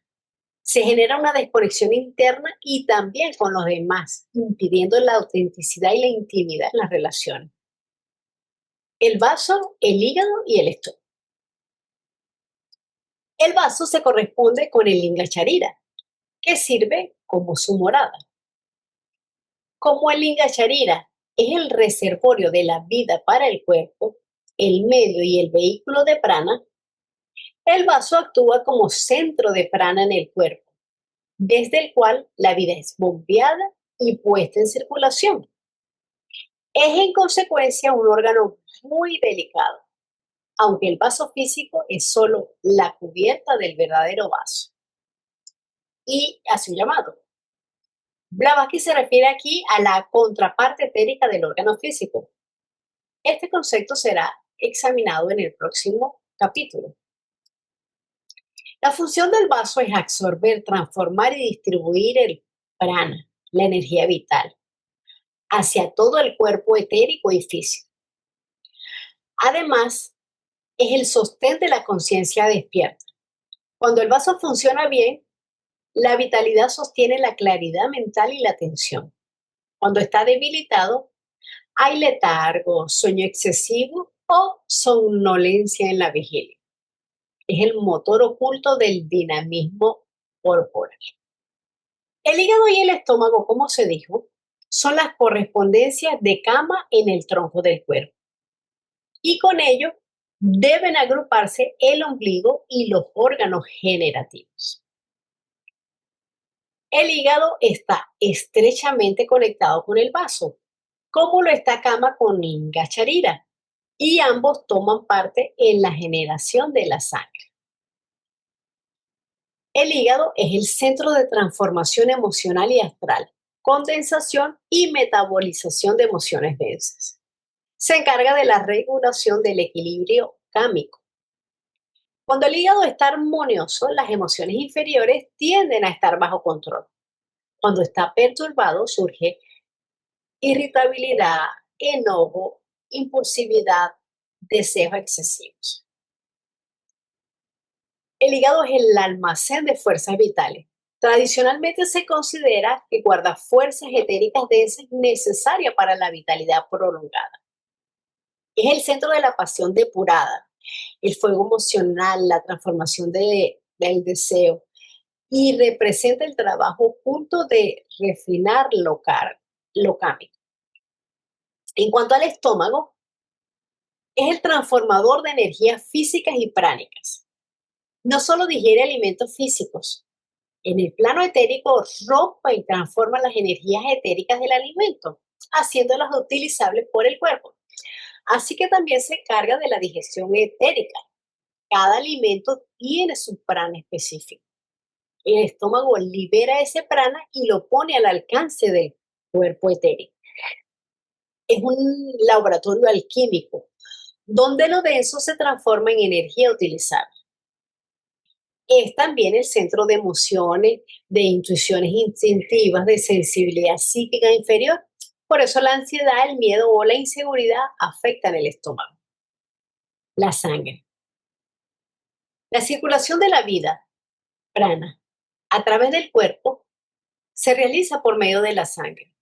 Se genera una desconexión interna y también con los demás, impidiendo la autenticidad y la intimidad en las relaciones. el vaso, el hígado y el estómago. El vaso se corresponde con el Linga Charira, que sirve como su morada. Como el Linga Charira es el reservorio de la vida para el cuerpo, el medio y el vehículo de prana, el vaso actúa como centro de prana en el cuerpo, desde el cual la vida es bombeada y puesta en circulación. Es en consecuencia un órgano muy delicado, aunque el vaso físico es solo la cubierta del verdadero vaso. Y hace un llamado. Blavatsky se refiere aquí a la contraparte etérica del órgano físico. Este concepto será examinado en el próximo capítulo. La función del vaso es absorber, transformar y distribuir el prana, la energía vital, hacia todo el cuerpo etérico y físico. Además, es el sostén de la conciencia despierta. Cuando el vaso funciona bien, la vitalidad sostiene la claridad mental y la atención. Cuando está debilitado, hay letargo, sueño excesivo o somnolencia en la vigilia. Es el motor oculto del dinamismo corporal. El hígado y el estómago, como se dijo, son las correspondencias de cama en el tronco del cuerpo. Y con ello deben agruparse el ombligo y los órganos generativos. El hígado está estrechamente conectado con el vaso, como lo está cama con Inga Charira, y ambos toman parte en la generación de la sangre. El hígado es el centro de transformación emocional y astral, condensación y metabolización de emociones densas. Se encarga de la regulación del equilibrio cámico. Cuando el hígado está armonioso, las emociones inferiores tienden a estar bajo control. Cuando está perturbado, surge irritabilidad, enojo, impulsividad, deseos excesivos. El hígado es el almacén de fuerzas vitales. Tradicionalmente se considera que guarda fuerzas etéricas densas necesarias para la vitalidad prolongada. Es el centro de la pasión depurada, el fuego emocional, la transformación del deseo y representa el trabajo oculto de refinar lo cámico. En cuanto al estómago, es el transformador de energías físicas y pránicas. No solo digiere alimentos físicos, en el plano etérico rompe y transforma las energías etéricas del alimento, haciéndolas utilizables por el cuerpo. Así que también se encarga de la digestión etérica. Cada alimento tiene su prana específico. El estómago libera ese prana y lo pone al alcance del cuerpo etérico. Es un laboratorio alquímico donde lo denso se transforma en energía utilizable. Es también el centro de emociones, de intuiciones instintivas, de sensibilidad psíquica inferior. Por eso la ansiedad, el miedo o la inseguridad afectan el estómago. La sangre. La circulación de la vida, prana, a través del cuerpo se realiza por medio de la sangre.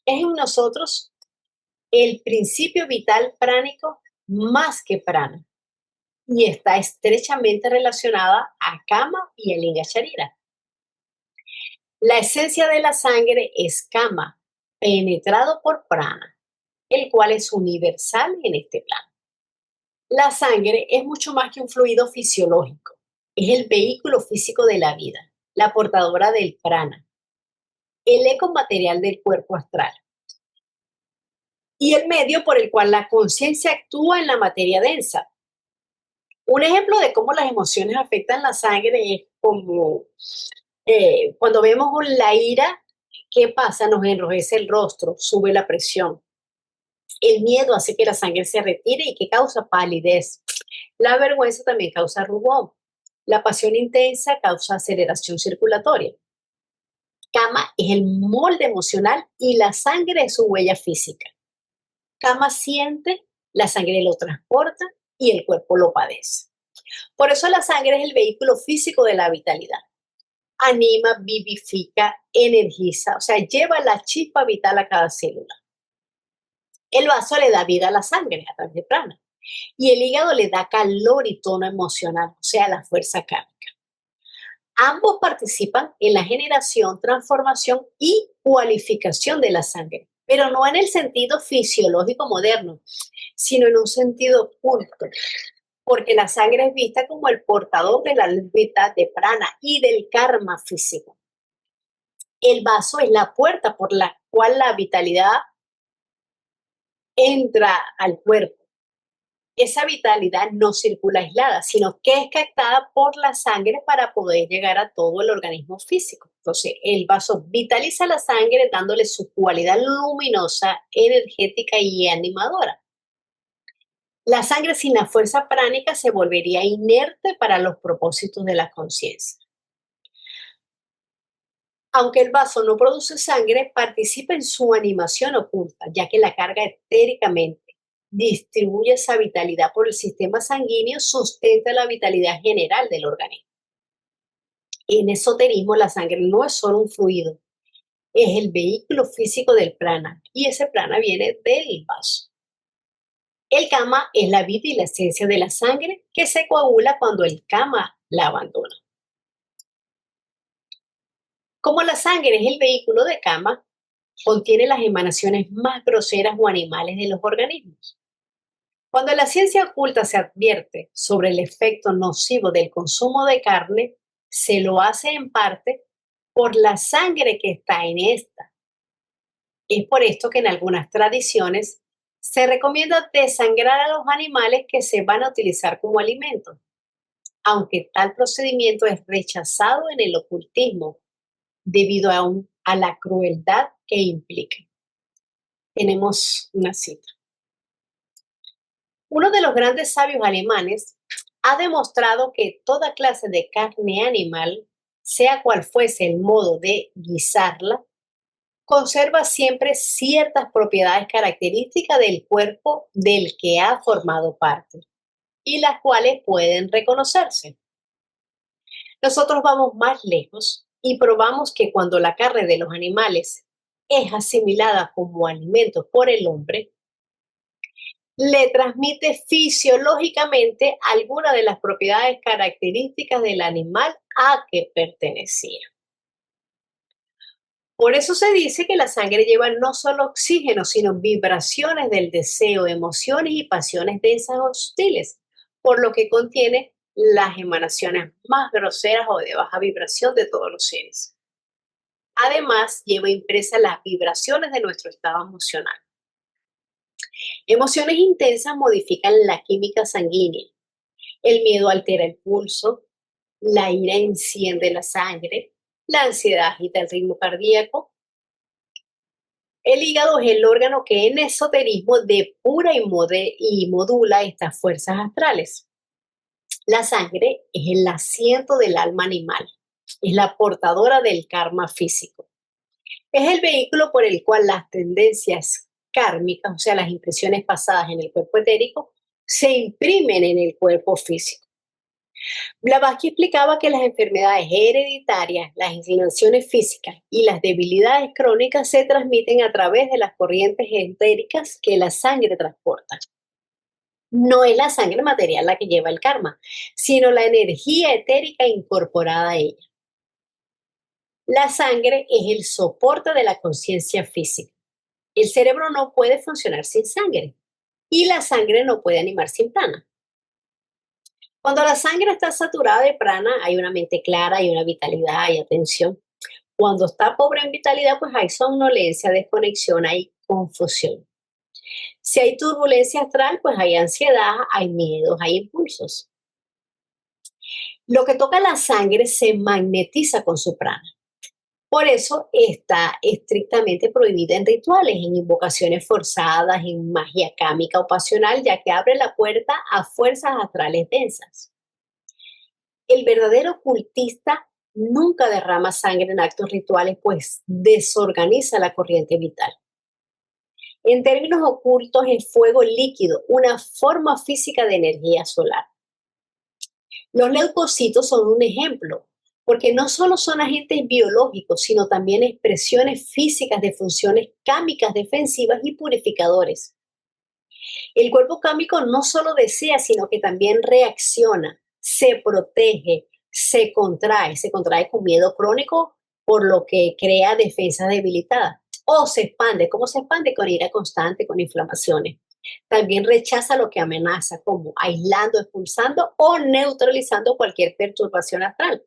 Es en nosotros el principio vital pránico más que prana y está estrechamente relacionada a Kama y a Linga Charira. La esencia de la sangre es Kama, penetrado por prana, el cual es universal en este plano. La sangre es mucho más que un fluido fisiológico, es el vehículo físico de la vida, la portadora del prana, el eco material del cuerpo astral y el medio por el cual la conciencia actúa en la materia densa. Un ejemplo de cómo las emociones afectan la sangre es como cuando vemos la ira, ¿qué pasa? Nos enrojece el rostro, sube la presión. El miedo hace que la sangre se retire y que causa palidez. La vergüenza también causa rubor. La pasión intensa causa aceleración circulatoria. Kama es el molde emocional y la sangre es su huella física. Kama siente, la sangre lo transporta y el cuerpo lo padece. Por eso la sangre es el vehículo físico de la vitalidad. Anima, vivifica, energiza, o sea, lleva la chispa vital a cada célula. El vaso le da vida a la sangre a través de prana y el hígado le da calor y tono emocional, o sea, la fuerza kármica. Ambos participan en la generación, transformación y cualificación de la sangre, pero no en el sentido fisiológico moderno, sino en un sentido oculto, porque la sangre es vista como el portador de la mitad de prana y del karma físico. El vaso es la puerta por la cual la vitalidad entra al cuerpo. Esa vitalidad no circula aislada, sino que es captada por la sangre para poder llegar a todo el organismo físico. Entonces, el vaso vitaliza la sangre dándole su cualidad luminosa, energética y animadora. La sangre sin la fuerza pránica se volvería inerte para los propósitos de la conciencia. Aunque el vaso no produce sangre, participa en su animación oculta, ya que la carga etéricamente distribuye esa vitalidad por el sistema sanguíneo, sustenta la vitalidad general del organismo. En esoterismo, la sangre no es solo un fluido, es el vehículo físico del prana, y ese prana viene del vaso. El kama es la vida y la esencia de la sangre que se coagula cuando el kama la abandona. Como la sangre es el vehículo de kama, contiene las emanaciones más groseras o animales de los organismos. Cuando la ciencia oculta se advierte sobre el efecto nocivo del consumo de carne, se lo hace en parte por la sangre que está en esta. Es por esto que en algunas tradiciones se recomienda desangrar a los animales que se van a utilizar como alimento, aunque tal procedimiento es rechazado en el ocultismo debido a la crueldad que implica. Tenemos una cita. Uno de los grandes sabios alemanes ha demostrado que toda clase de carne animal, sea cual fuese el modo de guisarla, conserva siempre ciertas propiedades características del cuerpo del que ha formado parte y las cuales pueden reconocerse. Nosotros vamos más lejos y probamos que cuando la carne de los animales es asimilada como alimento por el hombre, le transmite fisiológicamente alguna de las propiedades características del animal a que pertenecía. Por eso se dice que la sangre lleva no solo oxígeno, sino vibraciones del deseo, emociones y pasiones densas hostiles, por lo que contiene las emanaciones más groseras o de baja vibración de todos los seres. Además, lleva impresas las vibraciones de nuestro estado emocional. Emociones intensas modifican la química sanguínea. El miedo altera el pulso, la ira enciende la sangre, la ansiedad agita el ritmo cardíaco. El hígado es el órgano que en esoterismo depura y modula estas fuerzas astrales. La sangre es el asiento del alma animal, es la portadora del karma físico. Es el vehículo por el cual las tendencias kármicas, o sea, las impresiones pasadas en el cuerpo etérico, se imprimen en el cuerpo físico. Blavatsky explicaba que las enfermedades hereditarias, las inclinaciones físicas y las debilidades crónicas se transmiten a través de las corrientes etéricas que la sangre transporta. No es la sangre material la que lleva el karma, sino la energía etérica incorporada a ella. La sangre es el soporte de la conciencia física. El cerebro no puede funcionar sin sangre y la sangre no puede animar sin prana. Cuando la sangre está saturada de prana, hay una mente clara, hay una vitalidad, hay atención. Cuando está pobre en vitalidad, pues hay somnolencia, desconexión, hay confusión. Si hay turbulencia astral, pues hay ansiedad, hay miedos, hay impulsos. Lo que toca la sangre se magnetiza con su prana. Por eso está estrictamente prohibida en rituales, en invocaciones forzadas, en magia cámica o pasional, ya que abre la puerta a fuerzas astrales densas. El verdadero ocultista nunca derrama sangre en actos rituales, pues desorganiza la corriente vital. En términos ocultos, el fuego líquido, una forma física de energía solar. Los leucocitos son un ejemplo, porque no solo son agentes biológicos, sino también expresiones físicas de funciones cámicas defensivas y purificadores. El cuerpo cámico no solo desea, sino que también reacciona, se protege, se contrae con miedo crónico, por lo que crea defensas debilitadas. O se expande, ¿cómo se expande? Con ira constante, con inflamaciones. También rechaza lo que amenaza, como aislando, expulsando o neutralizando cualquier perturbación astral.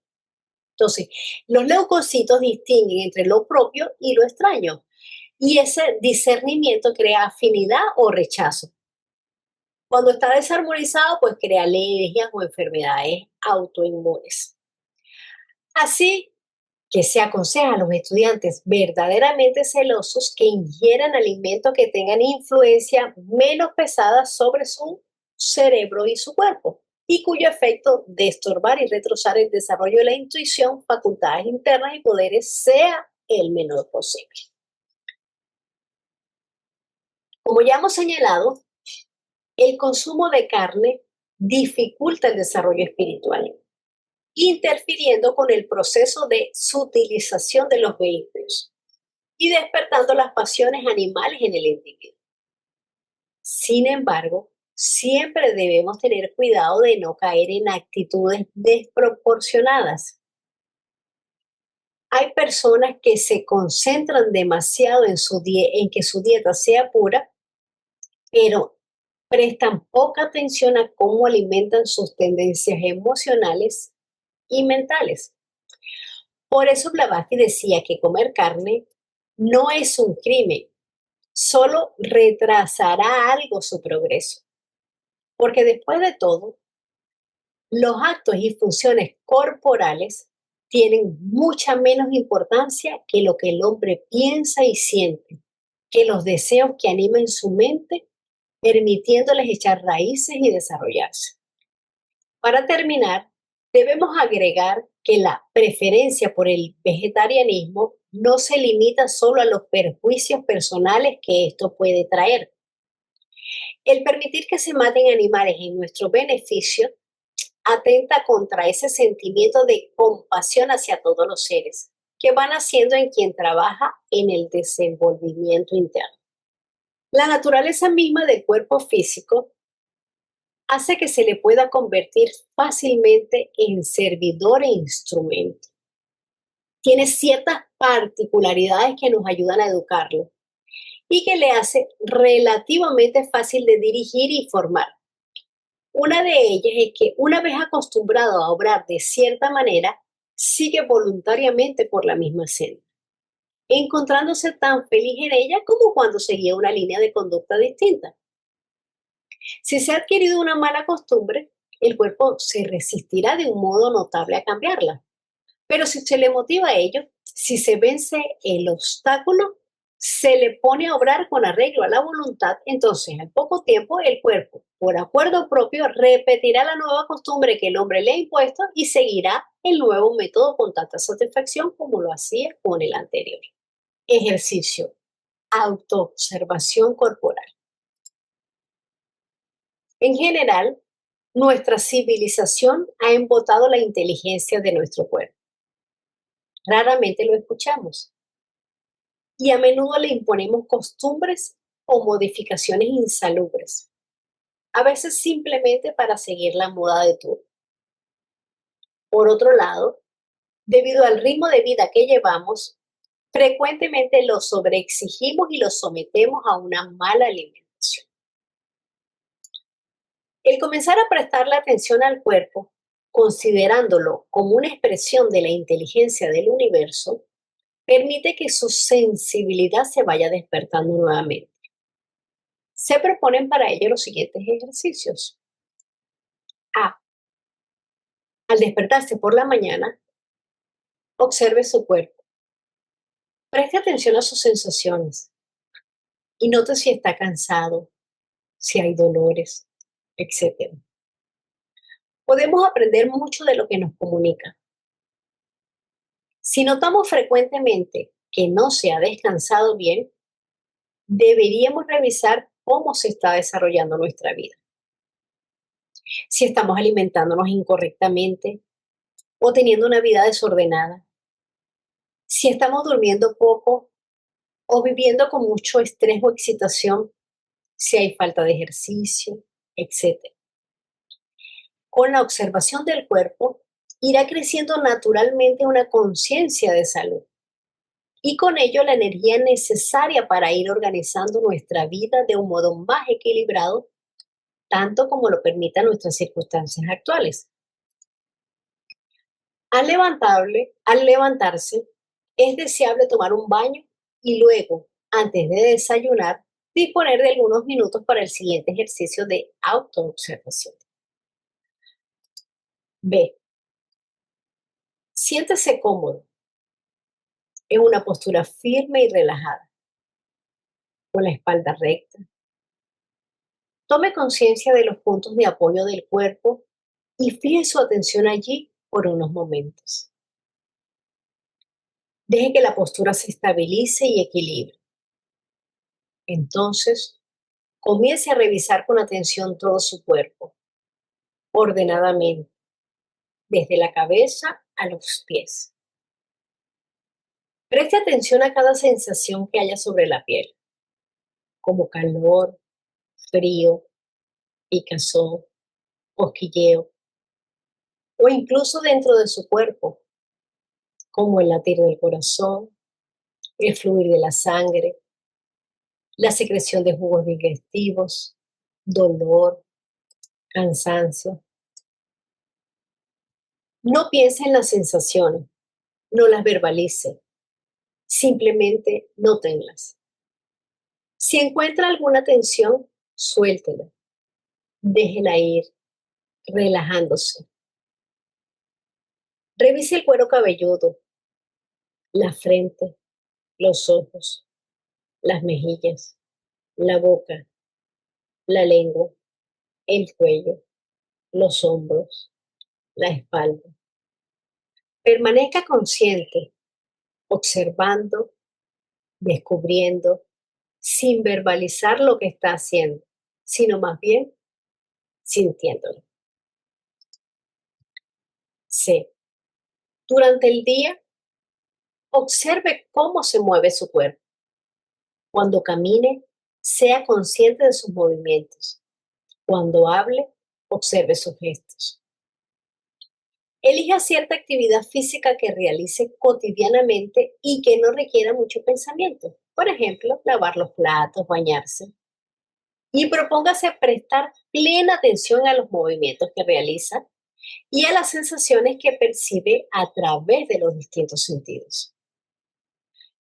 Entonces, los leucocitos distinguen entre lo propio y lo extraño, y ese discernimiento crea afinidad o rechazo. Cuando está desarmonizado, pues crea alergias o enfermedades autoinmunes. Así que se aconseja a los estudiantes verdaderamente celosos que ingieran alimentos que tengan influencia menos pesada sobre su cerebro y su cuerpo, y cuyo efecto de estorbar y retrasar el desarrollo de la intuición, facultades internas y poderes sea el menor posible. Como ya hemos señalado, el consumo de carne dificulta el desarrollo espiritual, interfiriendo con el proceso de sutilización de los vehículos y despertando las pasiones animales en el individuo. Sin embargo, siempre debemos tener cuidado de no caer en actitudes desproporcionadas. Hay personas que se concentran demasiado en que su dieta sea pura, pero prestan poca atención a cómo alimentan sus tendencias emocionales y mentales. Por eso Blavatsky decía que comer carne no es un crimen, solo retrasará algo su progreso. Porque después de todo, los actos y funciones corporales tienen mucha menos importancia que lo que el hombre piensa y siente, que los deseos que animan su mente, permitiéndoles echar raíces y desarrollarse. Para terminar, debemos agregar que la preferencia por el vegetarianismo no se limita solo a los perjuicios personales que esto puede traer. El permitir que se maten animales en nuestro beneficio atenta contra ese sentimiento de compasión hacia todos los seres, que van haciendo en quien trabaja en el desenvolvimiento interno. La naturaleza misma del cuerpo físico hace que se le pueda convertir fácilmente en servidor e instrumento. Tiene ciertas particularidades que nos ayudan a educarlo y que le hace relativamente fácil de dirigir y formar. Una de ellas es que una vez acostumbrado a obrar de cierta manera, sigue voluntariamente por la misma senda, encontrándose tan feliz en ella como cuando seguía una línea de conducta distinta. Si se ha adquirido una mala costumbre, el cuerpo se resistirá de un modo notable a cambiarla. Pero si se le motiva a ello, si se vence el obstáculo, se le pone a obrar con arreglo a la voluntad, entonces al poco tiempo el cuerpo, por acuerdo propio, repetirá la nueva costumbre que el hombre le ha impuesto y seguirá el nuevo método con tanta satisfacción como lo hacía con el anterior. Ejercicio, autoobservación corporal. En general, nuestra civilización ha embotado la inteligencia de nuestro cuerpo. Raramente lo escuchamos y a menudo le imponemos costumbres o modificaciones insalubres, a veces simplemente para seguir la moda de turno. Por otro lado, debido al ritmo de vida que llevamos, frecuentemente lo sobreexigimos y lo sometemos a una mala alimentación. El comenzar a prestarle atención al cuerpo, considerándolo como una expresión de la inteligencia del universo, permite que su sensibilidad se vaya despertando nuevamente. Se proponen para ello los siguientes ejercicios. A. Al despertarse por la mañana, observe su cuerpo. Preste atención a sus sensaciones y note si está cansado, si hay dolores, etc. Podemos aprender mucho de lo que nos comunica. Si notamos frecuentemente que no se ha descansado bien, deberíamos revisar cómo se está desarrollando nuestra vida. Si estamos alimentándonos incorrectamente o teniendo una vida desordenada. Si estamos durmiendo poco o viviendo con mucho estrés o excitación, si hay falta de ejercicio, etc. Con la observación del cuerpo, irá creciendo naturalmente una conciencia de salud y con ello la energía necesaria para ir organizando nuestra vida de un modo más equilibrado, tanto como lo permitan nuestras circunstancias actuales. Al levantarse, es deseable tomar un baño y luego, antes de desayunar, disponer de algunos minutos para el siguiente ejercicio de autoobservación. B. Siéntese cómodo en una postura firme y relajada, con la espalda recta. Tome conciencia de los puntos de apoyo del cuerpo y fije su atención allí por unos momentos. Deje que la postura se estabilice y equilibre. Entonces, comience a revisar con atención todo su cuerpo, ordenadamente, desde la cabeza a los pies. Preste atención a cada sensación que haya sobre la piel, como calor, frío, picazón, cosquilleo, o incluso dentro de su cuerpo, como el latir del corazón, el fluir de la sangre, la secreción de jugos digestivos, dolor, cansancio. No piense en las sensaciones, no las verbalice, simplemente nótenlas. Si encuentra alguna tensión, suéltela, déjela ir, relajándose. Revise el cuero cabelludo, la frente, los ojos, las mejillas, la boca, la lengua, el cuello, los hombros, la espalda. Permanezca consciente, observando, descubriendo, sin verbalizar lo que está haciendo, sino más bien sintiéndolo. C. Durante el día, observe cómo se mueve su cuerpo. Cuando camine, sea consciente de sus movimientos. Cuando hable, observe sus gestos. Elija cierta actividad física que realice cotidianamente y que no requiera mucho pensamiento. Por ejemplo, lavar los platos, bañarse. Y propóngase prestar plena atención a los movimientos que realiza y a las sensaciones que percibe a través de los distintos sentidos.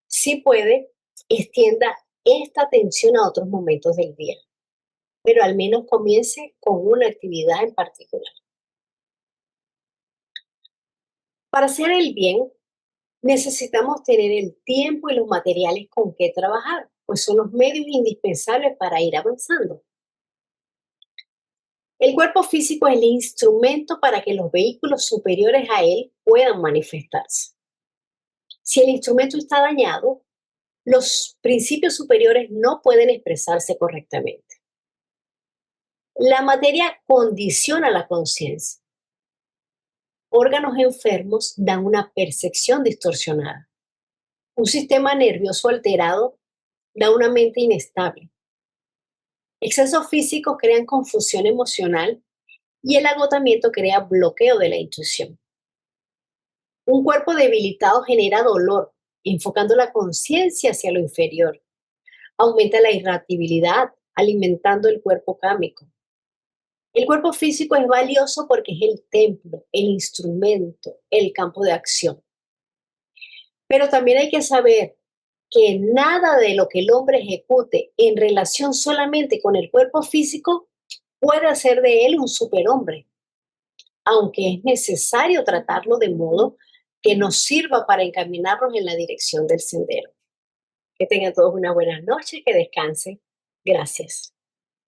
Si puede, extienda esta atención a otros momentos del día, pero al menos comience con una actividad en particular. Para hacer el bien, necesitamos tener el tiempo y los materiales con que trabajar, pues son los medios indispensables para ir avanzando. El cuerpo físico es el instrumento para que los vehículos superiores a él puedan manifestarse. Si el instrumento está dañado, los principios superiores no pueden expresarse correctamente. La materia condiciona la conciencia. Órganos enfermos dan una percepción distorsionada. Un sistema nervioso alterado da una mente inestable. Excesos físicos crean confusión emocional y el agotamiento crea bloqueo de la intuición. Un cuerpo debilitado genera dolor, enfocando la conciencia hacia lo inferior. Aumenta la irritabilidad, alimentando el cuerpo cámico. El cuerpo físico es valioso porque es el templo, el instrumento, el campo de acción. Pero también hay que saber que nada de lo que el hombre ejecute en relación solamente con el cuerpo físico puede hacer de él un superhombre, aunque es necesario tratarlo de modo que nos sirva para encaminarnos en la dirección del sendero. Que tengan todos una buena noche, que descansen. Gracias.